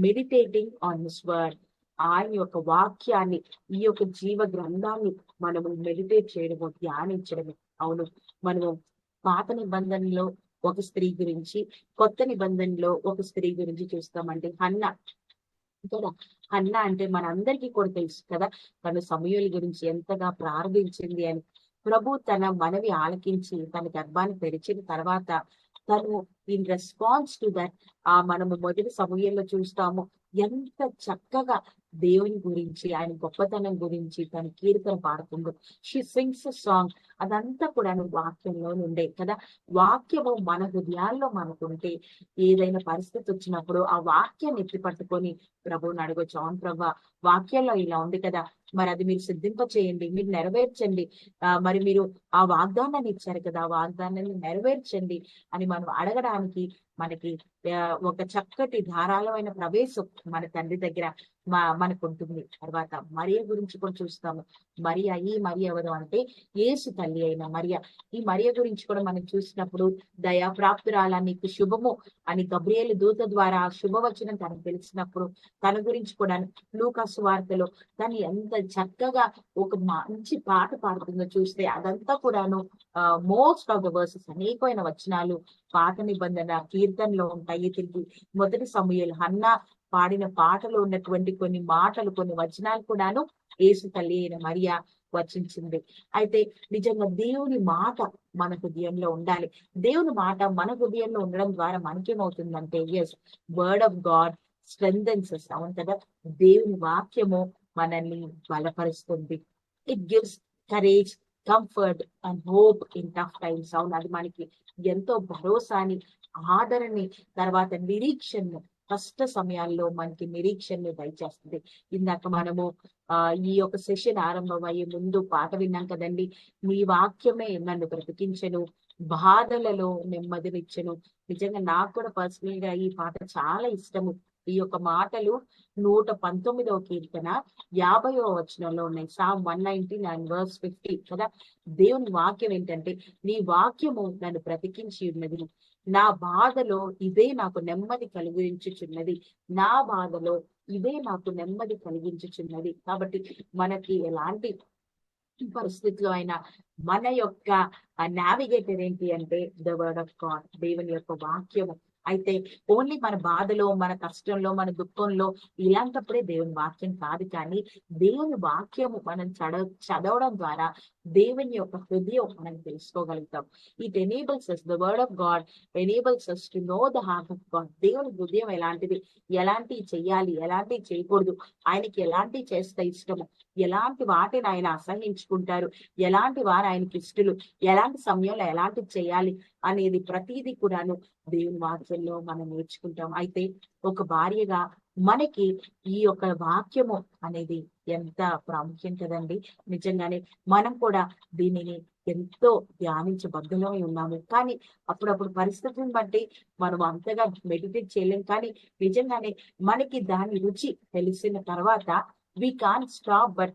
meditating on his word. ఆయన యొక్క వాక్యాన్ని, ఈ యొక్క జీవ గ్రంథాన్ని మనము మెడిటేట్ చేయడము, ధ్యానించడము. అవును, మనము పాత నిబంధనలో ఒక స్త్రీ గురించి, కొత్త నిబంధనలో ఒక స్త్రీ గురించి చూస్తామంటే హన్నా కదా. హన్నా అంటే మనందరికీ కూడా తెలుసు కదా, తను సమూయేలు గురించి ఎంతగా ప్రార్థించింది అని. ప్రభు తన మనవి ఆలకించి తన గర్భాన్ని తెరిచిన తర్వాత తను ఇన్ రెస్పాన్స్ టు దట్, మనము మొదటి సమూయేల్లో చూస్తాము ఎంత చక్కగా దేవుని గురించి, ఆయన గొప్పతనం గురించి తన కీర్తన పాడుతుందో. She sings song. అదంతా కూడా వాక్యంలో నుండే కదా. వాక్యము మన హృదయాల్లో మనకుంటే ఏదైనా పరిస్థితి వచ్చినప్పుడు ఆ వాక్యాన్ని ఎత్తి పట్టుకొని ప్రభువుని అడగొచ్చు. అవును ప్రభా, వాక్యాల్లో ఇలా ఉంది కదా, మరి అది మీరు సిద్ధింప చేయండి, మీరు నెరవేర్చండి. మరి మీరు ఆ వాగ్దానాన్ని ఇచ్చారు కదా, ఆ వాగ్దానాన్ని నెరవేర్చండి అని మనం అడగడానికి మనకి ఒక చక్కటి ధారాళమైన ప్రవేశం మన తండ్రి దగ్గర మనకు ఉంటుంది. తర్వాత మరియ గురించి కూడా చూస్తాము. ఈ మరియ ఎవరు అంటే యేసు తల్లి అయిన మరియ. ఈ మరియ గురించి కూడా మనం చూసినప్పుడు, దయా ప్రాప్తురాల, నీకు శుభము అని గబ్రియేలు దూత ద్వారా శుభవచనం తనకు తెలిసినప్పుడు తన గురించి కూడా లూకా సువార్తలో తను ఎంత చక్కగా ఒక మంచి పాట పాడుతుందో చూస్తే, అదంతా కూడాను మోస్ట్ ఆఫ్ ద వర్సెస్, అనేకమైన వచనాలు పాత నిబంధన కీర్తనలో ఉంటాయి. తిరిగి మొదటి సమూయేలు హన్నా పాడిన పాటలో ఉన్నటువంటి కొన్ని మాటలు, కొన్ని వచనాలు కూడాను యేసు తల్లి అయిన మరియ వచించింది. అయితే నిజంగా దేవుని మాట మన హృదయంలో ఉండాలి. దేవుని మాట మన హృదయంలో ఉండడం ద్వారా మనకేమవుతుందంటే, yes, word of God strengthens us. అవును కదా, దేవుని వాక్యము మనల్ని బలపరుస్తుంది. It gives courage, comfort and hope in tough times. అవును, అది మనకి ఎంతో భరోసాని, ఆదరణని, తర్వాత నిరీక్షణను, కష్ట సమయాల్లో మనకి నిరీక్షణని దయచేస్తుంది. ఇందాక మనము ఈ యొక్క సెషన్ ఆరంభం అయ్యే ముందు పాట విన్నాం కదండి, నీ వాక్యమే నన్ను బ్రతికించెను, బాధలలో నెమ్మదినిచ్చెను. నిజంగా నాకు కూడా పర్సనల్ గా ఈ పాట చాలా ఇష్టము. ఈ యొక్క మాటలు 119వ కీర్తన 50వ వచనంలో ఉన్నాయి. సామ్ 119 and verse 50 కదా. దేవుని వాక్యం ఏంటంటే, నీ వాక్యము నన్ను బ్రతికించి ఉన్నది, నా బాధలో ఇదే నాకు నెమ్మది కలిగించుచున్నది, నా బాధలో ఇదే నాకు నెమ్మది కలిగించుచున్నది. కాబట్టి మనకి ఎలాంటి పరిస్థితిలో అయినా మన యొక్క నావిగేటర్ ఏంటి అంటే ద వర్డ్ ఆఫ్ గాడ్, దేవుని యొక్క వాక్యము. అయితే ఓన్లీ మన బాధలో, మన కష్టంలో, మన దుఃఖంలో ఇలాంటప్పుడే దేవుని వాక్యం కాదు, కానీ దేవుని వాక్యము మనం చదవడం ద్వారా దేవుని యొక్క హృదయం మనం తెలుసుకోగలుగుతాం. It enables us, the word of God enables us to know the heart of God. దేవుని హృదయం ఎలాంటిది, ఎలాంటివి చెయ్యాలి, ఎలాంటివి చేయకూడదు, ఆయనకి ఎలాంటివి చేస్తే ఇష్టము, ఎలాంటి వాటిని ఆయన అసహించుకుంటారు, ఎలాంటి వారు ఆయనకి ఇష్టలు, ఎలాంటి సమయంలో ఎలాంటివి చేయాలి అనేది ప్రతిదీ కూడాను దేవుని వాక్యంలో మనం నేర్చుకుంటాం. అయితే ఒక భార్యగా మనకి ఈ యొక్క వాక్యము అనేది ఎంత ప్రాముఖ్యం కదండి. నిజంగానే మనం కూడా దీనిని ఎంతో ధ్యానించబద్ధమై ఉన్నాము, కానీ అప్పుడప్పుడు పరిస్థితిని బట్టి మనం అంతగా మెడిటేట్ చేయలేం. కానీ నిజంగానే మనకి దాని రుచి తెలిసిన తర్వాత we can't stop but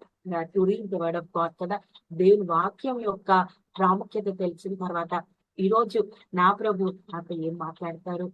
to read the word of God కదా. దేవుని వాక్యం యొక్క ప్రాముఖ్యత తెలిసిన తర్వాత ఈ రోజు నా ప్రభు నాతో ఏం మాట్లాడతారు,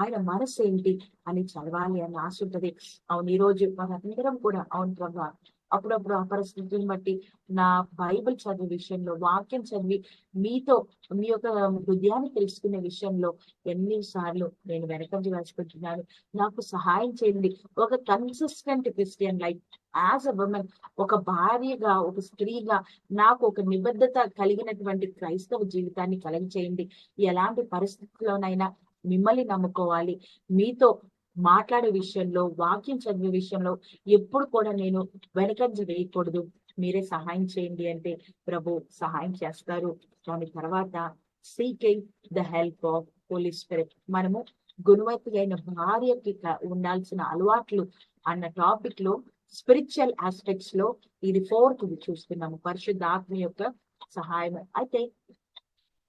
ఆయన మనసు ఏంటి అని చదవాలి అని ఆశ ఉంటది. అవును, ఈ రోజు మనందరం కూడా అవును ప్రభు అప్పుడప్పుడు ఆ పరిస్థితులను బట్టి నా బైబిల్ చదివే విషయంలో, వాక్యం చదివి మీతో మీ యొక్క హృదయాన్ని తెలుసుకునే విషయంలో ఎన్నిసార్లు నేను వెనకంజ వేసుకుంటున్నాను. నాకు సహాయం చేయండి. ఒక consistent Christian life as a women, ఒక భార్యగా, ఒక స్త్రీగా నాకు ఒక నిబద్ధత కలిగినటువంటి క్రైస్తవ జీవితాన్ని కలగచేయండి. ఎలాంటి పరిస్థితుల్లోనైనా మిమ్మల్ని నమ్ముకోవాలి. మీతో మాట్లాడే విషయంలో, వాక్యం చదివే విషయంలో ఎప్పుడు కూడా నేను వెనకంజ వేయకూడదు. మీరే సహాయం చేయండి అంటే ప్రభు సహాయం చేస్తారు. దాని తర్వాత seeking the help of Holi Spirit. మనము గుణవతి అయిన భార్యకి ఉండాల్సిన అలవాట్లు అన్న టాపిక్ లో స్పిరిచువల్ ఆస్పెక్ట్స్ లో ఇది 4th చూస్తున్నాము, పరిశుద్ధాత్మ యొక్క సహాయం. అయితే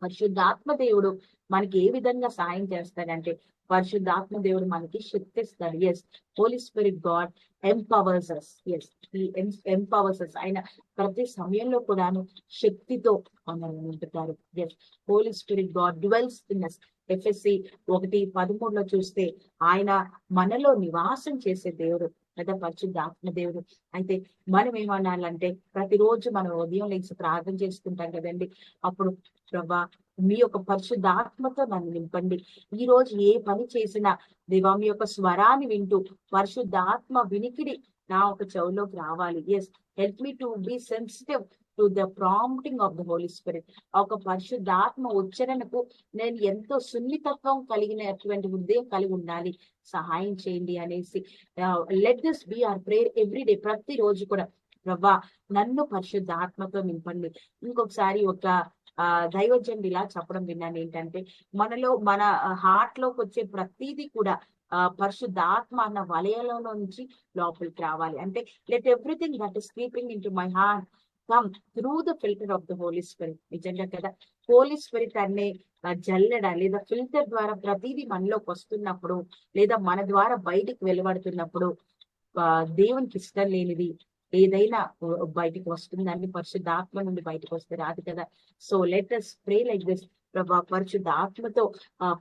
పరిశుద్ధాత్మ దేవుడు మనకి ఏ విధంగా సాయం చేస్తాడంటే, పరిశుద్ధాత్మ దేవుడు మనకి శక్తి ఇస్తాడు. Yes, holy spirit God empowers us. Yes, he empowers us. ఆయన ప్రతి సమయంలో కూడాను శక్తితో మనల్ని నింపుతారు. Yes, holy spirit God dwells in us. Ephesians 1:13 చూస్తే ఆయన మనలో నివాసం చేసే దేవుడు లేదా పరిశుద్ధాత్మ దేవుడు. అయితే మనం ఏమనాలంటే, ప్రతిరోజు మనం ఉదయం లేచి ప్రార్థన చేసుకుంటాం కదండి. అప్పుడు ప్రభా మీ యొక్క పరిశుద్ధాత్మతో నన్ను నింపండి. ఈ రోజు ఏ పని చేసినా దేవా మీ యొక్క స్వరాన్ని వింటూ పరిశుద్ధాత్మ వినికిడి నా ఒక చెవులోకి రావాలి. Yes, help me to be sensitive to the prompting of the Holy Spirit. ఒక పరిశుద్ధాత్మ ఉచ్చరణకు నేను ఎంతో సున్నితత్వం కలిగినటువంటి హృదయం కలిగి ఉండాలి, సహాయం చేయండి అనేసి let this be our prayer everyday. ప్రతిరోజు కూడా ప్రభా నన్ను పరిశుద్ధాత్మతో నింపండి. ఇంకొకసారి ఒక దైవజనుడు ఇలా చెప్పడం విన్నాను ఏంటంటే, మనలో మన హార్ట్ లోకి వచ్చే ప్రతిదీ కూడా పరిశుద్ధాత్మ అన్న వలయంలో నుంచి లోపలికి రావాలి. అంటే let everything that is sleeping into my heart come through the filter of the Holy Spirit. నిజంగా కదా, హోలీ స్పిరిట్ అనే జల్లెడ లేదా ఫిల్టర్ ద్వారా ప్రతిదీ మనలోకి వస్తున్నప్పుడు లేదా మన ద్వారా బయటికి వెలువడుతున్నప్పుడు దేవునికి ఇష్టం లేనిది ఏదైనా బయటికి వస్తుందండి. పరిశుద్ధాత్మ నుండి బయటకు వస్తే రాదు కదా. So let us pray like this. ప్రభా పరిశుద్ధాత్మతో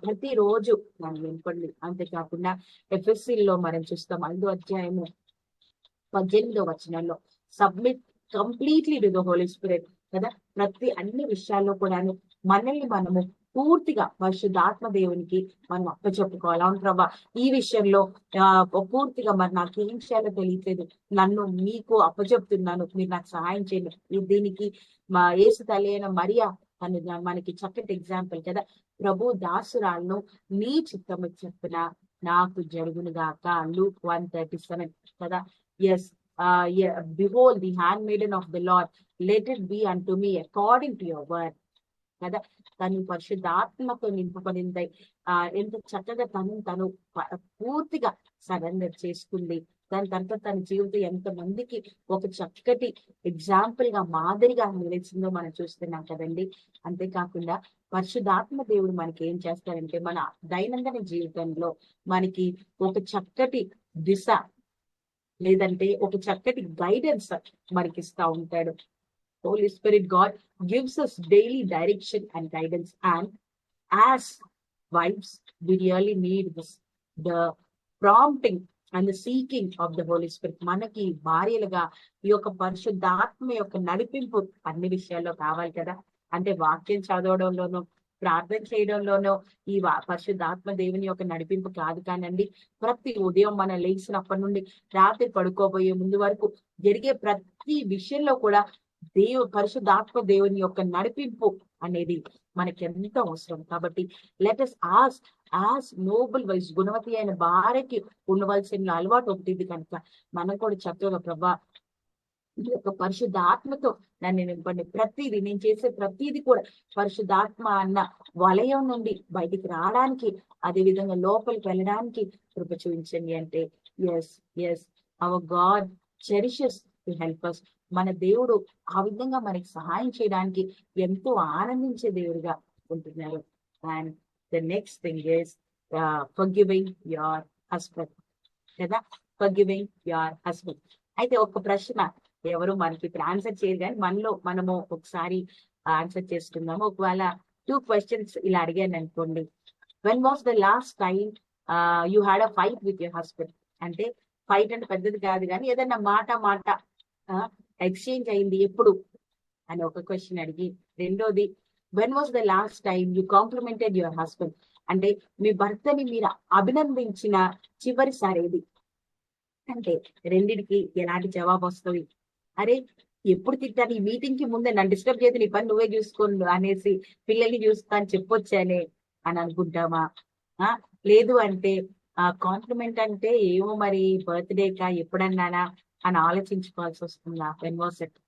ప్రతిరోజు మనం నింపండి. అంతేకాకుండా ఎఫ్ఎస్సీలో మనం చూస్తాం 5:18 submit completely to the Holy Spirit కదా. అన్ని విషయాల్లో కూడాను మనల్ని మనము పూర్తిగా పరిశుద్ధాత్మ దేవునికి మనం అప్పచెప్పుకోవాలి. అవును ప్రభా, ఈ విషయంలో పూర్తిగా మరి నాకు ఏం చేయాలో తెలియట్లేదు, నన్ను మీకు అప్పచెప్తున్నాను, మీరు నాకు సహాయం చేయండి. దీనికి మా యేసు తల్లి అయిన మరియా అని మనకి చక్కటి ఎగ్జాంపుల్ కదా. ప్రభు దాసురాలను నీ చిత్తము చెప్పున నాకు జరుగునుగాక, Luke 1:37 కదా. Yes, behold the handmaiden of the Lord, let it be unto me according to your word కదా. తను పరిశుద్ధాత్మతో నింపబడింది. ఎంత చక్కగా తను పూర్తిగా సరెండర్ చేసుకుంది. దాని తర్వాత తన జీవితం ఎంత మందికి ఒక చక్కటి ఎగ్జాంపుల్ గా మాదిరిగా నిలిచిందో మనం చూస్తున్నాం కదండి. అంతేకాకుండా పరిశుద్ధాత్మ దేవుడు మనకి ఏం చేస్తారంటే, మన దైనందిన జీవితంలో మనకి ఒక చక్కటి దిశ లేదంటే ఒక చక్కటి గైడెన్స్ మనకి ఇస్తా ఉంటాడు. Holy Spirit God gives us daily direction and guidance, and as wives we really need this, the prompting and the seeking of the Holy Spirit. మనకి భార్యలుగా ఈ యొక్క పరిశుద్ధాత్మ యొక్క నడిపింపు అన్ని విషయాల్లో కావాలి కదా. అంటే వాక్యం చదవడంలోనూ ప్రార్థన చేయడంలోనూ ఈ పరిశుద్ధాత్మ దేవుని యొక్క నడిపింపు కాదు కానండి. ప్రతి ఉదయం మనం లేచినప్పటి నుండి రాత్రి పడుకోబోయే ముందు వరకు జరిగే ప్రతి విషయంలో కూడా పరిశుద్ధాత్మ దేవుని యొక్క నడిపింపు అనేది మనకి ఎంతో అవసరం. కాబట్టి let us ask as noble wife, గుణవతి అయిన భార్యకి ఉండవలసిన అలవాటు ఒకటి కనుక మనం కూడా చక్కగా ప్రభా ఈ యొక్క పరిశుద్ధాత్మతో నన్ను నింపండి. ప్రతిదీ నేను చేసే ప్రతిదీ కూడా పరిశుద్ధాత్మ అన్న వలయం నుండి బయటికి రావడానికి, అదే విధంగా లోపలికి వెళ్ళడానికి కృప చూపించండి అంటే yes yes our God cherishes to help us. మన దేవుడు ఆ విధంగా మనకి సహాయం చేయడానికి ఎంతో ఆనందించే దేవుడిగా ఉంటున్నారు. And the next thing is forgiving your husband కదా. Forgiving your husband. అయితే ఒక ప్రశ్న ఎవరు మనకి ఇప్పుడు ఆన్సర్ చేయరు, కానీ మనము ఒకసారి ఆన్సర్ చేసుకుందాము. ఒకవేళ 2 questions ఇలా అడిగాను అనుకోండి. When was the last time you had a fight with your husband? అంటే ఫైట్ అంటే పెద్దది కాదు, కానీ ఏదన్నా మాట ఎక్స్చేంజ్ అయింది ఎప్పుడు అని ఒక క్వశ్చన్ అడిగి, రెండోది when was the last time you complimented your husband? అంటే మీ భర్తని మీరు అభినందించిన చివరిసారి ఏది అంటే రెండిటికి ఎలాంటి జవాబు వస్తుంది? అరే ఎప్పుడు తిట్టాను, ఈ మీటింగ్ కి ముందే నన్ను డిస్టర్బ్ చేసి నీ పని నువ్వే చూసుకోండు అనేసి పిల్లల్ని చూస్తా అని చెప్పొచ్చానే అని అనుకుంటామా? లేదు అంటే కాంప్లిమెంట్ అంటే ఏమో మరి బర్త్డే కా ఎప్పుడన్నానా అని ఆలోచించుకోవాల్సి వస్తుందా? వెన్ వాస్ ఇట్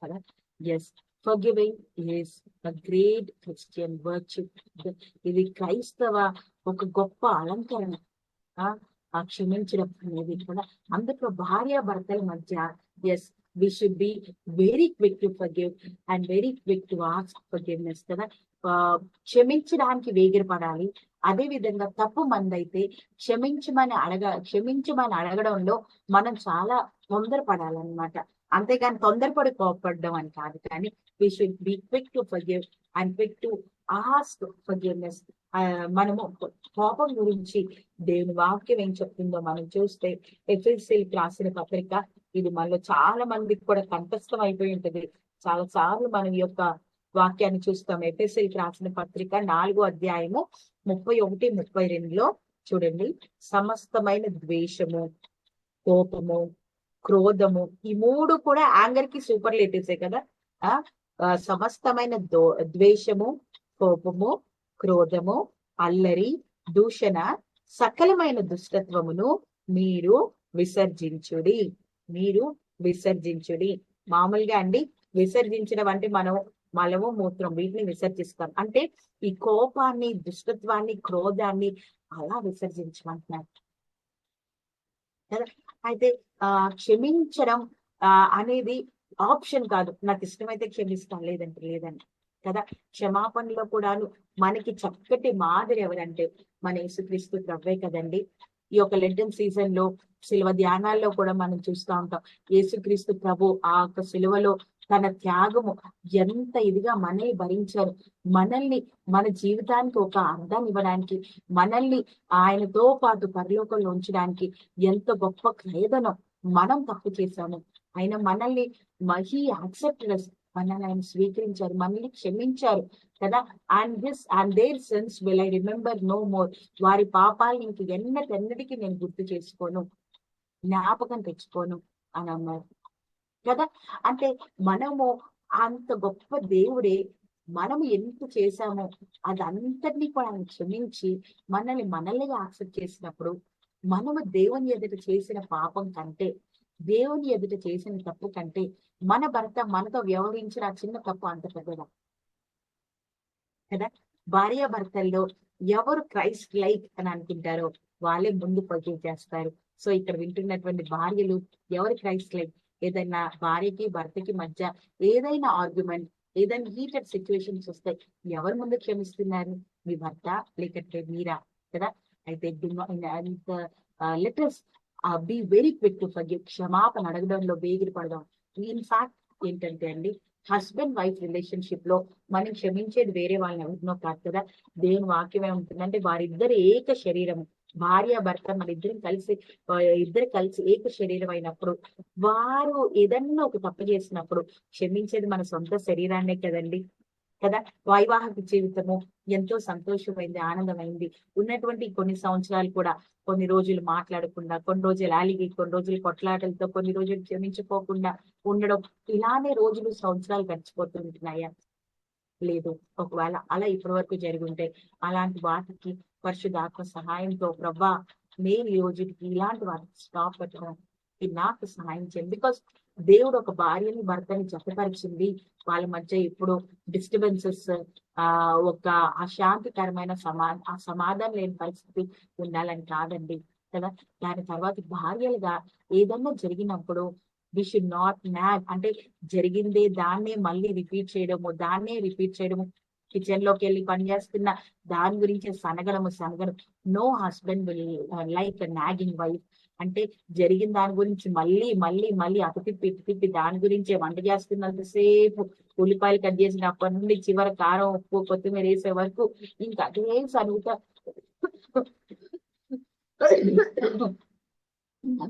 కదా. Yes, forgiving is a great Christian virtue. ఇది క్రైస్తవ ఒక గొప్ప అలంకరణ. క్షమించడం అనేది కూడా అందులో భార్య భర్తల మధ్య yes we should be very quick to forgive and very quick to ask forgiveness కదా. క్షమించడానికి వేగిరపడాలి. అదే విధంగా తప్పు మందైతే క్షమించమని అడగడంలో మనం చాలా తొందరపడాలన్నమాట. అంతేగాని తొందరపడి కోపడడం అని కాదు, కానీ we should be quick to forgive and quick to ask forgiveness. మనము కోపం గురించి దేవుని వాక్యం ఏం చెప్తుందో మనం చూస్తే, ఎఫెసీయులకు రాసిన పత్రిక, ఇది మనలో చాలా మందికి కూడా కంఠస్థం అయిపోయి ఉంటది. చాలా సార్లు మనం ఈ యొక్క వాక్యాన్ని చూస్తాం. ఎఫెసీయులకు రాసిన పత్రిక 4వ అధ్యాయము 31, 32లో చూడండి. సమస్తమైన ద్వేషము, కోపము, క్రోధము, ఈ మూడు కూడా యాంగర్ కి సూపర్లేటివ్సే కదా. సమస్తమైన ద్వేషము, కోపము, క్రోధము, అల్లరి, దూషణ, సకలమైన దుష్టత్వమును మీరు విసర్జించుడి. మామూలుగా అండి, విసర్జించడం అంటే మనం మలము, మూత్రం వీటిని విసర్జిస్తాం. అంటే ఈ కోపాన్ని, దుష్టత్వాన్ని, క్రోధాన్ని అలా విసర్జించమంటున్నారు కదా. అయితే క్షమించడం అనేది ఆప్షన్ కాదు. నాకు ఇష్టమైతే క్షమిస్తాను, లేదంటే లేదండి కదా. క్షమాపణలో కూడాను మనకి చక్కటి మాదిరి ఎవరంటే మన యేసుక్రీస్తు ప్రభువే కదండి. ఈ యొక్క లెంటన్ సీజన్ లో శిలువ ధ్యానాల్లో కూడా మనం చూస్తూ ఉంటాం. యేసుక్రీస్తు ప్రభు ఆ యొక్క శిలువలో తన త్యాగము ఎంత ఇదిగా మనల్ని భరించారు. మనల్ని, మన జీవితానికి ఒక అర్థాన్ని ఇవ్వడానికి, మనల్ని ఆయనతో పాటు పరలోకంలో ఉంచడానికి ఎంత గొప్ప క్రయదనం మనం తప్పు చేశాము. ఆయన మనల్ని యాక్సెప్టెడ్, మనల్ని ఆయన స్వీకరించారు, మనల్ని క్షమించారు కదా. And their sins will I remember no more. వారి పాపాలని ఇంక ఎన్నటికి నేను గుర్తు చేసుకోను, జ్ఞాపకం తెచ్చుకోను అని అన్నారు కదా. అంటే మనము అంత గొప్ప దేవుడే, మనము ఎంత చేశామో అదంతటినీ కూడా ఆయన క్షమించి మనల్ని యాక్సెప్ట్ చేసినప్పుడు, మనము దేవుని ఎదుట చేసిన పాపం కంటే, దేవుని ఎదుట చేసిన తప్పు కంటే, మన భర్త మనతో వ్యవహరించిన చిన్న తప్పు అంత పెద్దదా కదా. భార్య భర్తల్లో ఎవరు క్రైస్ట్ లైక్ అని అనుకుంటారో వాళ్ళే ముందు ఫర్గివ్ చేస్తారు. సో ఇక్కడ వింటున్నటువంటి భార్యలు ఎవరు క్రైస్ట్ లైక్? ఏదైనా భార్యకి భర్తకి మధ్య ఏదైనా ఆర్గ్యుమెంట్, ఏదైనా హీటెడ్ సిచ్యువేషన్స్ వస్తాయి, ఎవరు ముందు క్షమిస్తున్నారు? మీ భర్త లేకపోతే మీరా కదా. అయితే let us B very quick to forgive. క్షమాపణ అడగడంలో వేగిరి పడదాం. ఇన్ఫాక్ట్ ఏంటంటే అండి, హస్బెండ్ వైఫ్ రిలేషన్షిప్ లో మనం క్షమించేది వేరే వాళ్ళని ఎవరినో కాదు కదా. దేవుని వాక్యం ఏముంటుందంటే, వారిద్దరు ఏక శరీరము, భార్య భర్త మన ఇద్దరు కలిసి ఏక శరీరం అయినప్పుడు, వారు ఏదన్నా ఒక తప్పు చేసినప్పుడు క్షమించేది మన సొంత శరీరాన్నే కదండి కదా. వైవాహిక జీవితము ఎంతో సంతోషమైంది, ఆనందమైంది. ఉన్నటువంటి కొన్ని సంవత్సరాలు కూడా, కొన్ని రోజులు మాట్లాడకుండా, కొన్ని రోజులు అలిగి, కొన్ని రోజులు కొట్లాటలతో, కొన్ని రోజులు క్షమించుకోకుండా ఉండడం, ఇలానే రోజులు సంవత్సరాలు గడిచిపోతుంటున్నాయా? లేదు. ఒకవేళ అలా ఇప్పటి వరకు జరుగుంటే అలాంటి వాటికి పరిశుద్ధాత్మ సహాయంతో, ప్రభా నేను ఈ రోజుకి ఇలాంటి వాటికి స్టాప్ పెట్టడం నాకు సహాయం చేయండి. బికాస్ దేవుడు ఒక భార్యని భర్తని జతపరిచింది, వాళ్ళ మధ్య ఎప్పుడు డిస్టర్బెన్సెస్, ఒక అశాంతికరమైన సమాధానం లేని పరిస్థితి ఉండాలని కాదండి కదా. దాని తర్వాత భార్యలుగా ఏదన్నా జరిగినప్పుడు వి షుడ్ నాట్ నాగ్, అంటే జరిగిందే దాన్నే మళ్ళీ రిపీట్ చేయడము, కిచెన్ లోకి వెళ్ళి పని చేస్తున్న దాని గురించి సనగడము. No husband will like nagging wife. అంటే జరిగిన దాని గురించి మళ్ళీ అటు తిప్పి దాని గురించే వంట చేస్తున్నంతసేపు, ఉల్లిపాయలు కట్ చేసినప్పటి నుండి చివరి కారం, ఉప్పు, కొత్తిమీర వేసే వరకు ఇంకా అదే సనుగుతా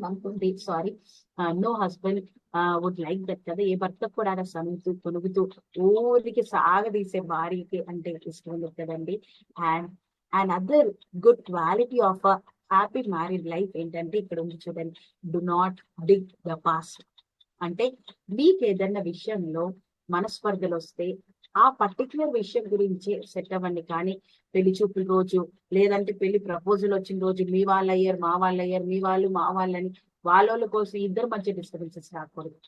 అనుకుంది. Sorry, no husband would like that కదా. ఏ భర్త కూడా అలా సనుగుతూ కొనుగుతూ ఊరికి సాగదీసే భార్యకి అంటే ఇష్టం ఉండదు కదండి. And other good quality of a happy married life ఏంటంటే ఇక్కడ ఉంది చూడండి, do not dig the past. అంటే మీకు ఏదన్నా విషయంలో మనస్పర్ధలు వస్తే ఆ పర్టికులర్ విషయం గురించి సెట్ అవ్వండి. కానీ పెళ్లి చూపుల రోజు, లేదంటే పెళ్లి ప్రపోజల్ వచ్చిన రోజు మీ వాళ్ళు అయ్యారు, మా వాళ్ళు అయ్యారు, మీ వాళ్ళు మా వాళ్ళని, వాళ్ళ కోసం ఇద్దరు మధ్య డిస్టర్బెన్సెస్ రాకూడదు.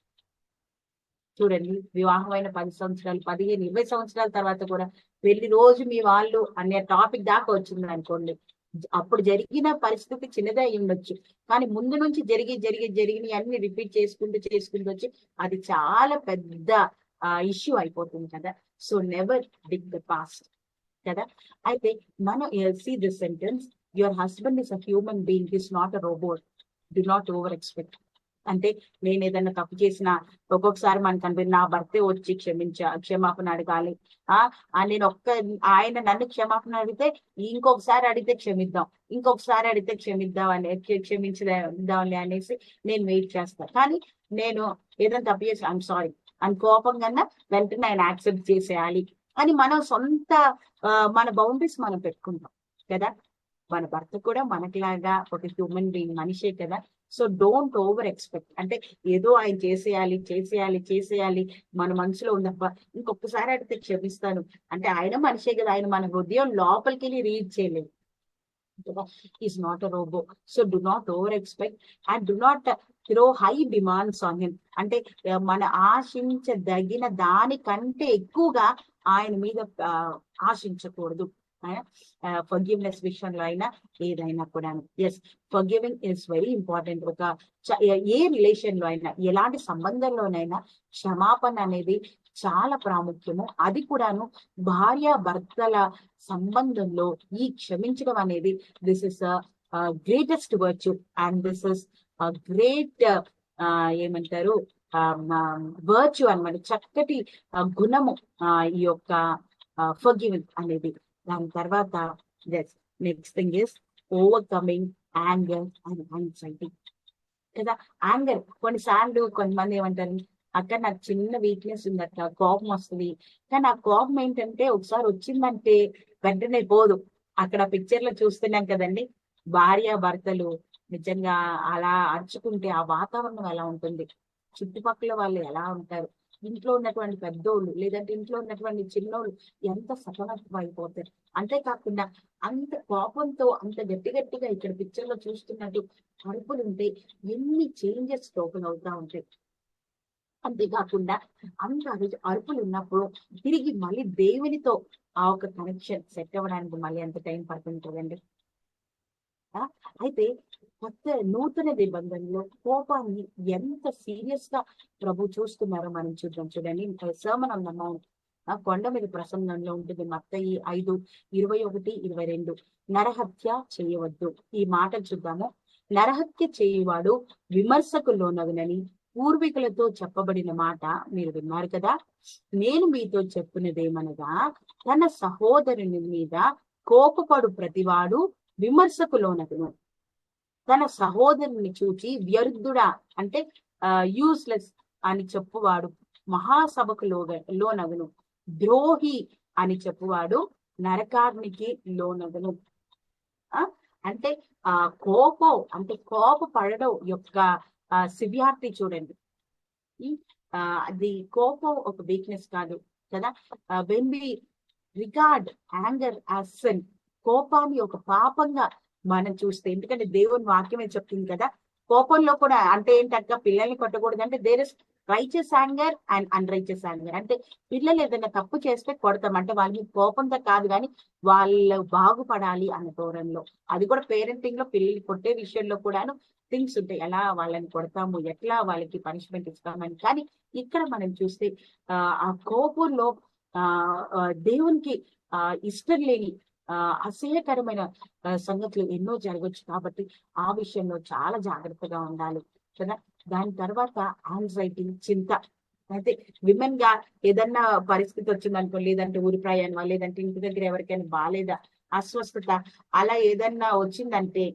చూడండి, వివాహమైన 10 సంవత్సరాలు, 15, 20 సంవత్సరాల తర్వాత కూడా పెళ్లి రోజు మీ వాళ్ళు అనే టాపిక్ దాకా వచ్చింది అనుకోండి, అప్పుడు జరిగిన పరిస్థితి చిన్నదే అయి ఉండొచ్చు, కానీ ముందు నుంచి జరిగిన అన్ని రిపీట్ చేసుకుంటూ వచ్చి అది చాలా పెద్ద ఇష్యూ అయిపోతుంది కదా. So never dig the past కదా. అయితే మనం see this sentence, your husband is a human being, is not a robot, do not over expect. అంటే నేను ఏదైనా తప్పు చేసినా ఒక్కొక్కసారి మనకు అనిపిస్తుంది నా భర్తే వచ్చి క్షమాపణ అడగాలి. నేను ఆయన నన్ను క్షమాపణ అడిగితే ఇంకొకసారి అడిగితే క్షమిద్దాం, ఇంకొకసారి అడిగితే క్షమించదాంలే అనేసి నేను వెయిట్ చేస్తాను. కానీ నేను ఏదైనా తప్పు చేసి ఐఎమ్ సారీ అని కోపం కన్నా వెంటనే ఆయన యాక్సెప్ట్ చేసేయాలి అని మనం సొంత మన బౌండరీస్ మనం పెట్టుకుంటాం కదా. మన భర్త కూడా మనకిలాగా ఒక హ్యూమన్ బీయింగ్, మనిషే కదా. So don't over expect. అంటే ఏదో ఆయన చేసేయాలి మన మనసులో ఉన్నప్ప ఇంకొకసారి అడిగితే క్షమిస్తాను అంటే ఆయన మనిషే కదా, ఆయన మన హృదయం లోపలికి వెళ్ళి రీడ్ చేయలేదు. Is not a robo. So do not over expect and do not throw high demands on him. అంటే మన ఆశించదగిన దానికంటే ఎక్కువగా ఆయన మీద ఆశించకూడదు. ఫర్గివ్నెస్ విషయంలో అయినా ఏదైనా కూడా. Yes, forgiving is very important. ఏ రిలేషన్ లో అయినా, ఎలాంటి సంబంధంలోనైనా క్షమాపణ అనేది చాలా ప్రాముఖ్యము. అది కూడాను భార్య భర్తల సంబంధంలో ఈ క్షమించడం అనేది this is greatest virtue and this is great ఏమంటారు వర్చ్యూ అన్నమాట, చక్కటి గుణము ఈ యొక్క ఫర్గివింగ్ అనేది. దాని తర్వాత next thing is overcoming anger and anxiety కదా. యాంగర్ కొన్నిసార్లు కొంతమంది ఏమంటారు, అక్కడ నాకు చిన్న వీక్నెస్ ఉంది, అక్కడ కోపం వస్తుంది. కానీ ఆ కోపం ఏంటంటే ఒకసారి వచ్చిందంటే వెంటనే పోదు. అక్కడ పిక్చర్ లో చూస్తున్నాం కదండి, భార్య భర్తలు నిజంగా అలా అరుచుకుంటే ఆ వాతావరణం ఎలా ఉంటుంది, చుట్టుపక్కల వాళ్ళు ఎలా ఉంటారు, ఇంట్లో ఉన్నటువంటి పెద్దోళ్ళు లేదంటే ఇంట్లో ఉన్నటువంటి చిన్నోళ్ళు ఎంత సతమతం అయిపోతారు. అంతేకాకుండా అంత కోపంతో అంత గట్టిగా ఇక్కడ పిక్చర్ లో చూస్తున్నట్టు అరుపులు ఉంటే ఎన్ని చేంజెస్ టోకెన్ అవుతా ఉంటాయి. అంతేకాకుండా అంత అరుపులు ఉన్నప్పుడు తిరిగి మళ్ళీ దేవునితో ఆ ఒక కనెక్షన్ సెట్ అవ్వడానికి మళ్ళీ ఎంత టైం పడుతుంటుందండి. అయితే నూతన నిబంధనలో కోపాన్ని ఎంత సీరియస్ గా ప్రభు చూస్తున్నారో మనం చూడండి. సర్మన్ ఆన్ ద మౌంట్, కొండ మీద ప్రసంగంలో ఉంటుంది, మత్తయి 5:21-22. నరహత్య చేయవద్దు. ఈ మాటలు చూద్దాము. నరహత్య చేయువాడు విమర్శకు లోనగునని పూర్వీకులతో చెప్పబడిన మాట మీరు విన్నారు కదా. నేను మీతో చెప్పినదేమనగా, తన సహోదరుని మీద కోపపడు ప్రతివాడు విమర్శకు లోనగును, తన సహోదరుని చూచి వ్యర్థుడా అంటే యూస్లెస్ అని చెప్పువాడు మహాసభకు లోనగును, ద్రోహి అని చెప్పువాడు నరకాగ్నికి లోనగును. అంటే కోపపడడం యొక్క సివియారిటీ చూడండి. అది కోపం ఒక వీక్నెస్ కాదు కదా. When we regard anger as sin, కోపాన్ని ఒక పాపంగా మనం చూస్తే, ఎందుకంటే దేవుని వాక్యమే చెప్తుంది కదా, కోపంలో కూడా అంటే ఏంటక్క పిల్లల్ని కొట్టకూడదు అంటే there is righteous anger and unrighteous anger. అంటే పిల్లలు ఏదైనా తప్పు చేస్తే కొడతాం, అంటే వాళ్ళని కోపంతో కాదు కానీ వాళ్ళు బాగుపడాలి అన్న ధోరణిలో. అది కూడా పేరెంటింగ్ లో పిల్లల్ని కొట్టే విషయంలో కూడాను థింగ్స్ ఉంటాయి, ఎలా వాళ్ళని కొడతాము, ఎట్లా వాళ్ళకి పనిష్మెంట్ ఇస్తామని. కానీ ఇక్కడ మనం చూస్తే ఆ కోపంలో దేవునికి ఇష్టం లేని అసహ్యకరమైన సంగతులు ఎన్నో జరగచ్చు. కాబట్టి ఆ విషయంలో చాలా జాగ్రత్తగా ఉండాలి కదా. దాని తర్వాత యాంగ్జైటీ, చింత. అయితే విమెన్ గా ఏదన్నా పరిస్థితి వచ్చిందనుకో, లేదంటే ఊరి ప్రయాణం, లేదంటే ఇంటి దగ్గర ఎవరికైనా బాగాలేదా, అస్వస్థత అలా ఏదన్నా వచ్చిందంటే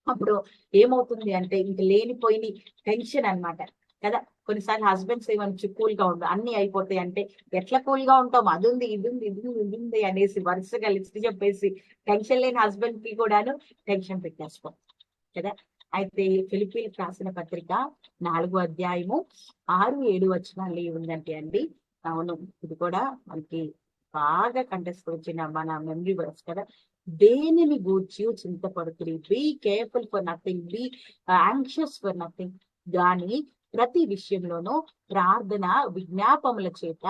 అప్పుడు ఏమవుతుంది అంటే ఇంక లేనిపోయిన టెన్షన్ అన్నమాట కదా. కొన్నిసార్లు హస్బెండ్స్ ఏమని కూల్ గా ఉండవు, అన్ని అయిపోతాయి అంటే ఎట్లా కూల్ గా ఉంటాం, అది ఉంది ఇది ఉంది అనేసి వరుసగా లిస్ట్ చెప్పేసి టెన్షన్ లేని హస్బెండ్ కి కూడాను టెన్షన్ పెట్టేసుకో కదా. అయితే ఫిలిప్పీలకు రాసిన పత్రిక 4వ అధ్యాయము 6-7 వచనాలు ఉందంటే అండి. అవును, ఇది కూడా మనకి బాగా కంటెస్ట్ వచ్చిన మన మెమరీ వర్డ్స్ కదా. దేనిని గూర్చి చింతపడుతుంది, be careful for nothing, be anxious for nothing, కానీ ప్రతి విషయంలోనూ ప్రార్థన విజ్ఞాపముల చేత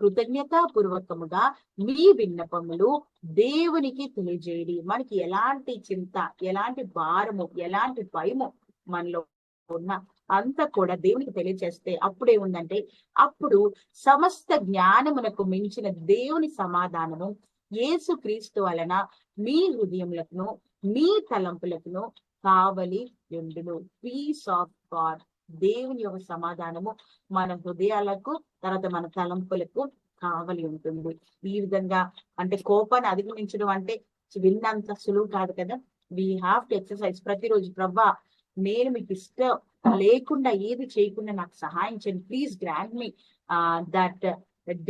కృతజ్ఞతాపూర్వకముగా మీ విన్నపములు దేవునికి తెలియజేయండి. మనకి ఎలాంటి చింత, ఎలాంటి భారము, ఎలాంటి భయము మనలో ఉన్న అంతా కూడా దేవునికి తెలియజేస్తే అప్పుడే ఉందంటే అప్పుడు సమస్త జ్ఞానమునకు మించిన దేవుని సమాధానము యేసు క్రీస్తు వలన మీ హృదయములను మీ తలంపులను కావలి ఉండును. పీస్ ఆఫ్ గాడ్, దేవుని యొక్క సమాధానము మన హృదయాలకు, తర్వాత మన తలంపులకు కావలి ఉంటుంది. ఈ విధంగా అంటే కోపాన్ని అధిగమించడం అంటే విన్నంత సులువు కాదు కదా. We have to exercise. ప్రతిరోజు ప్రభా నేను మీకు ఇష్టం లేకుండా ఏది చేయకుండా నాకు సహాయం చేయండి, please grant me that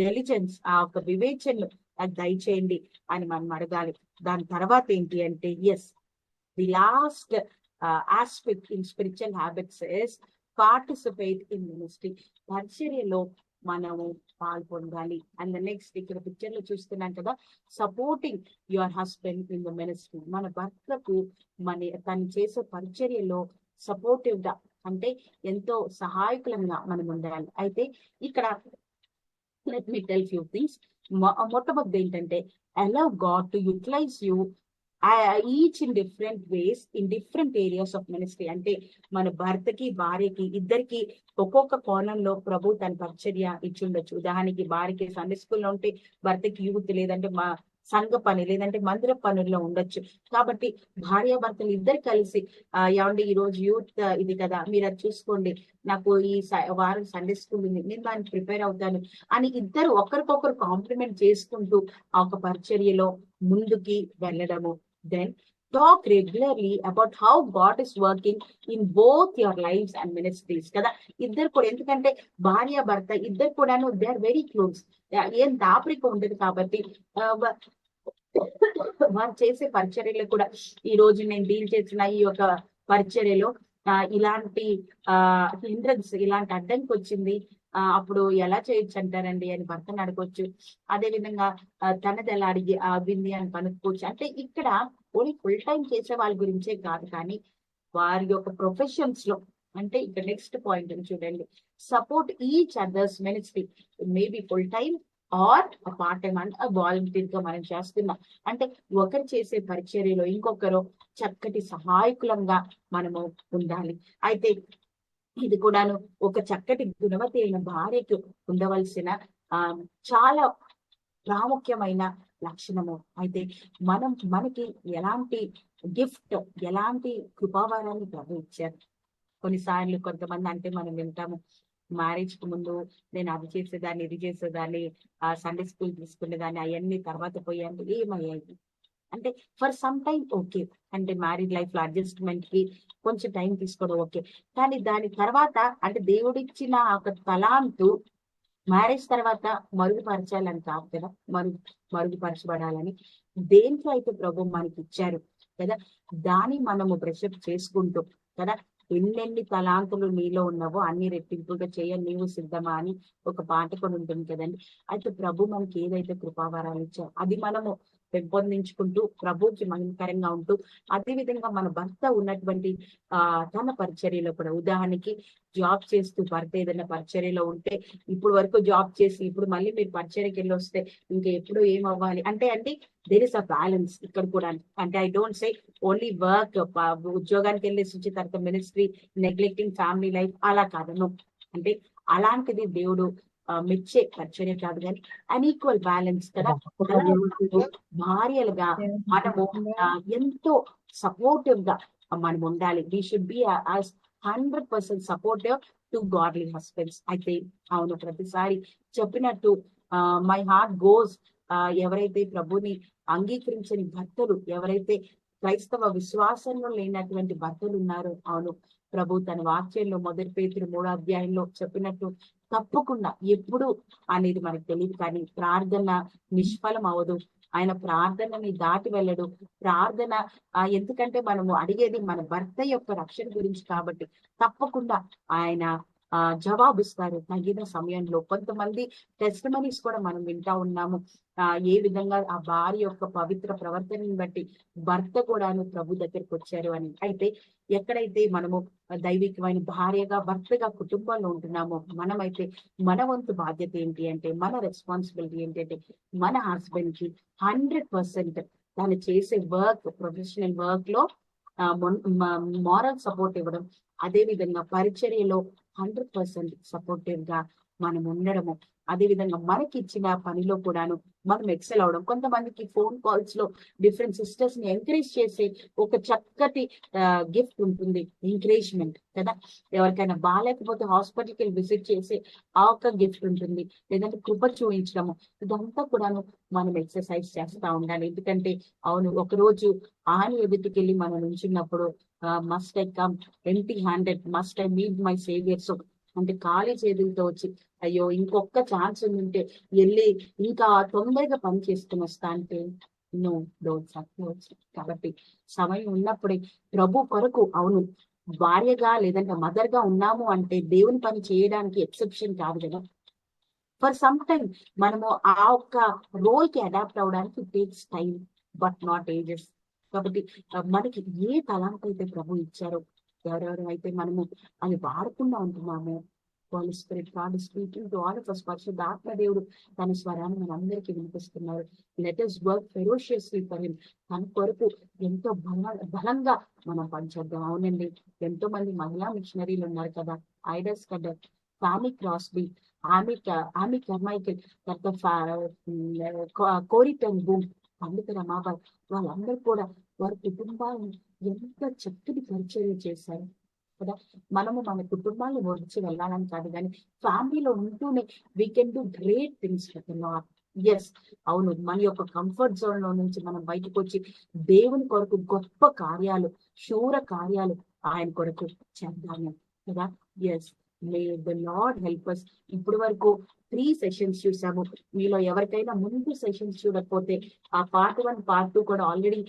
diligence, ఆ ఒక వివేచనలు నాకు దయచేయండి అని మనం అడగాలి. దాని తర్వాత ఏంటి అంటే yes, the last aspect in spiritual habits is participate in ministry. పరిచర్యలో మనము పాల్పొందాలి. అండ్ నెక్స్ట్ ఇక్కడ పిక్చర్ లో చూస్తున్నాం కదా, supporting your husband in the ministry. మన భర్తకు తను చేసే పరిచర్యలో సపోర్టివ్ గా అంటే ఎంతో సహాయకులంగా మనం ఉండాలి. అయితే ఇక్కడ let me tell few things. మొట్టమొదటి ఏంటంటే allow God to utilize you each in different ways in different areas of ministry. అంటే మన భర్తకి భార్యకి ఇద్దరికి ఒక్కొక్క కోణంలో ప్రభు తన పరిచర్య ఇచ్చుండొచ్చు. ఉదాహరణకి భార్యకి సండే స్కూల్లో ఉంటే భర్తకి యూత్, లేదంటే మా సంఘ పని, లేదంటే మందిర పనుల్లో ఉండొచ్చు. కాబట్టి భార్య భర్తలు ఇద్దరు కలిసి ఏమంటే ఈ రోజు యూత్ ఇది కదా, మీరు అది చూసుకోండి, నాకు ఈ వారం సండే స్కూల్ ఉంది, నేను దానికి ప్రిపేర్ అవుతాను అని ఇద్దరు ఒకరికొకరు కాంప్లిమెంట్ చేసుకుంటూ ఆ ఒక పరిచర్యలో ముందుకి వెళ్ళడము. Then talk regularly about how God is working in both your lifes and ministries కదా. ఇద్దరు కూడా, ఎందుకంటే భార్య భర్త ఇద్దరు కూడాను దే ఆర్ వెరీ క్లోజ్, ఏం దాపరిక ఉండదు. కాబట్టి వారు చేసే పరిచర్యలో కూడా ఈ రోజు నేను డీల్ చేసిన ఈ యొక్క పరిచర్యలో ఇలాంటి హిండ్రన్స్, ఇలాంటి అడ్డంకి వచ్చింది, అప్పుడు ఎలా చేయొచ్చు అంటారండి అని భర్తను అడగొచ్చు. అదే విధంగా తనది ఎలా అవ్వింది అని కనుక్కోవచ్చు. అంటే ఇక్కడ ఓన్లీ ఫుల్ టైం చేసే వాళ్ళ గురించే కాదు, కానీ వారి యొక్క ప్రొఫెషన్స్ లో, అంటే ఇక్కడ నెక్స్ట్ పాయింట్ చూడండి, support each others ministry, maybe full time or part time and volunteer గా మనం చేస్తున్నాం. అంటే ఒకరు చేసే పరిచర్యలో ఇంకొకరు చక్కటి సహాయకులంగా మనము ఉండాలి. అయితే ఇది కూడాను ఒక చక్కటి గుణవతి అయిన భార్యకు ఉండవలసిన చాలా ప్రాముఖ్యమైన లక్షణము. అయితే మనకి ఎలాంటి గిఫ్ట్, ఎలాంటి కృపావరాన్ని ప్రభు ఇచ్చారు. కొన్నిసార్లు కొంతమంది అంటే మనం వింటాము, మ్యారేజ్ కు ముందు నేను అది చేసేదాన్ని, ఇది చేసేదాన్ని, సండే స్కూల్ తీసుకునేదాన్ని, అవన్నీ తర్వాత పోయాను, ఏమయ్యాయి అంటే ఫర్ సమ్ టైం ఓకే, అంటే మ్యారీడ్ లైఫ్ లో అడ్జస్ట్మెంట్ కి కొంచెం టైం తీసుకోవడం ఓకే. కానీ దాని తర్వాత అంటే దేవుడిచ్చిన ఒక తలాంతు మ్యారేజ్ తర్వాత మరుగుపరచాలని కాదు కదా, మరుగుపరచబడాలని దేంట్లో అయితే ప్రభు మనకి ఇచ్చారు కదా, దాన్ని మనము బ్రషప్ చేసుకుంటూ కదా, ఎన్నెన్ని తలాంతులు నీలో ఉన్నావో అన్ని రెట్టింపుగా చేయ నీవు సిద్ధమా అని ఒక పాట కూడా ఉంటుంది కదండి. అయితే ప్రభు మనకి ఏదైతే కృపావరాలు ఇచ్చారో అది మనము పెంపొందించుకుంటూ ప్రభుకి మహిమకరంగా ఉంటూ, అదే విధంగా మన భర్త ఉన్నటువంటి తన పరిచర్యలో కూడా, ఉదాహరణకి జాబ్ చేస్తూ భర్త ఏదైనా పరిచర్యలో ఉంటే, ఇప్పుడు వరకు జాబ్ చేసి ఇప్పుడు మళ్ళీ మీరు పరిచర్యకి వెళ్ళి వస్తే ఇంకా ఎప్పుడు ఏమవ్వాలి అంటే దేర్ ఇస్ అ బ్యాలెన్స్ ఇక్కడ కూడా. అంటే I don't say only work, ఉద్యోగానికి వెళ్ళేసి వచ్చి తర్వాత మినిస్ట్రీ, నెగ్లెక్టింగ్ ఫ్యామిలీ లైఫ్, అలా కాదను. అంటే అలాంటిది దేవుడు మెచ్చే పరిచర్య కాదు, కానీ అన్ఈక్వల్ బ్యాలెన్స్ కదా. భార్యలుగా మనము ఎంతో సపోర్టివ్ గా మనం ఉండాలి. We should be 100% supportive to godly husbands. అయితే అవును, ప్రతిసారి చెప్పినట్టు మై హార్ట్ గోస్, ఎవరైతే ప్రభుని అంగీకరించని భర్తలు, ఎవరైతే క్రైస్తవ విశ్వాసంలో లేనటువంటి భర్తలు ఉన్నారో, అవును ప్రభు తన వాక్యంలో 1 పేతురు 3వ అధ్యాయంలో చెప్పినట్టు తప్పకుండా ఎప్పుడు అనేది మనకు తెలియదు, కానీ ప్రార్థన నిష్ఫలం అవదు. ఆయన ప్రార్థనని దాటి వెళ్ళడు. ప్రార్థన ఎందుకంటే మనము అడిగేది మన భర్త యొక్క రక్షణ గురించి కాబట్టి తప్పకుండా ఆయన జవాబిస్తారు తగిన సమయంలో. కొంతమంది టెస్టిమనీస్ కూడా మనం వింటా ఉన్నాము. ఏ విధంగా ఆ భార్య యొక్క పవిత్ర ప్రవర్తనని బట్టి భర్త కూడాను ప్రభు దగ్గరికి వచ్చారు అని. అయితే ఎక్కడైతే మనము దైవికమైన భార్యగా భర్తగా కుటుంబంలో ఉంటున్నామో, మనమైతే మన వంతు బాధ్యత ఏంటి అంటే, మన రెస్పాన్సిబిలిటీ ఏంటంటే, మన హస్బెండ్ కి 100% తను చేసే వర్క్, ప్రొఫెషనల్ వర్క్ లో మారల్ సపోర్ట్ ఇవ్వడం, అదే విధంగా పరిచర్యలో 100% సపోర్టివ్ గా మనం ఉండడము, అదే విధంగా మనకి ఇచ్చిన పనిలో కూడాను మనం ఎక్సెల్ అవడం. కొంతమందికి ఫోన్ కాల్స్ లో డిఫరెంట్ సిస్టర్స్ ని ఎంకరేజ్ చేసే ఒక చక్కటి గిఫ్ట్ ఉంటుంది, ఎంకరేజ్మెంట్ కదా. ఎవరికైనా బాగాలేకపోతే హాస్పిటల్కి వెళ్ళి విజిట్ చేసే ఆ ఒక్క గిఫ్ట్ ఉంటుంది, లేదంటే కృప చూపించడము. ఇదంతా కూడాను మనం ఎక్సర్సైజ్ చేస్తా ఉండాలి. ఎందుకంటే అవును, ఒక రోజు ఆయన ఎదుటికెళ్ళి మనం నుంచున్నప్పుడు must I come empty handed, must I meet my saviour. So అంటే ఖాళీ చేతులతో వచ్చి, అయ్యో ఇంకొక ఛాన్స్ ఉంటే వెళ్ళి ఇంకా తొందరగా పని చేసుకుని వస్తా అంటే నో, డోంట్ సపోర్ట్. కాబట్టి సమయం ఉన్నప్పుడే ప్రభు కొరకు, అవును, భార్యగా లేదంటే మదర్ గా ఉన్నాము అంటే దేవుని పని చేయడానికి ఎక్సెప్షన్ కాదు కదా. ఫర్ సమ్ టైమ్ మనము ఆ ఒక్క రోల్ కి అడాప్ట్ అవడానికి it takes time, but not ages. కాబట్టి మనకి ఏ తలాంత అయితే ప్రభు ఇచ్చారో, ఎవరెవరు అయితే మనము అది వాడకుండా ఉంటున్నామో, holy spirit God is speaking to all of us. పరిశుద్ధాత్మ దేవుడు తన స్వరాన్ని మనందరికీ వినిపిస్తున్నారు. Let us work ferociously for him. తన కొరకు ఎంతో బలంగా మనం పనిచేద్దాం. అవునండి, ఎంతో మంది మహిళా మిషనరీలు ఉన్నారు కదా. ఐడస్ కడర్, ఫానీ క్రాస్బీ, ఆమె కర్మైకల్, కోరి టెన్ బూమ్, పండిత రమాబాయ్, వాళ్ళందరూ కూడా వారి కుటుంబాలను ఎంత చక్కటి పరిచయం చేశారు కదా. మనము మన కుటుంబాన్ని వదిలిచి వెళ్ళాలని కాదు, కానీ ఫ్యామిలీలో ఉంటూనే we can do great things for the Lord. Yes, అవును, మన యొక్క కంఫర్ట్ జోన్ లో నుంచి మనం బయటకు వచ్చి దేవుని కొరకు గొప్ప కార్యాలు, శూర కార్యాలు ఆయన కొరకు చేద్దాము కదా. Yes, may the Lord help us. ఇప్పటి వరకు 3 సెషన్స్ చూసాము. మీలో ఎవరికైనా ముందు సెషన్స్ చూడకపోతే ఆ పార్ట్ 1, పార్ట్ 2 కూడా ఆల్రెడీ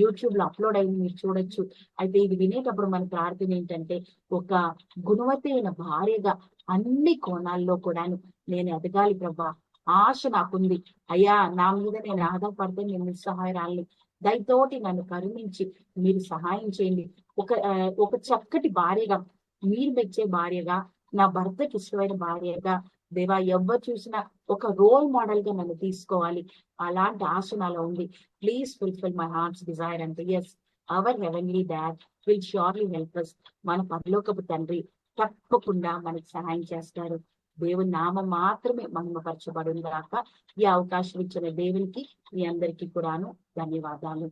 యూట్యూబ్ లో అప్లోడ్ అయింది, మీరు చూడొచ్చు. అయితే ఇది వినేటప్పుడు మన ప్రార్థన ఏంటంటే, ఒక గుణవతి అయిన భార్యగా అన్ని కోణాల్లో కూడాను నేను ఎదగాలి ప్రభా, ఆశ నాకుంది అయ్యా, నా మీద నేను ఆధారపడితే నేను నిస్సహాయరాలి, దయతోటి నన్ను కరుణించి మీరు సహాయం చేయండి. ఒక చక్కటి భార్యగా, మీరు మెచ్చే భార్యగా, నా భర్తకి ఇష్టమైన భార్యగా, దేవా ఎవరు చూసినా ఒక రోల్ మోడల్ గా నన్ను తీసుకోవాలి, అలాంటి ఆశ నాలో ఉంది. Please fulfil my heart's desire అంటే, yes, our heavenly dad will surely help us. మన పరలోకపు తండ్రి తప్పకుండా మనకి సహాయం చేస్తారు. దేవుని నామం మాత్రమే మహిమపరచబడును గాక. ఈ అవకాశం ఇచ్చిన దేవునికి మీ అందరికీ కూడాను ధన్యవాదాలు.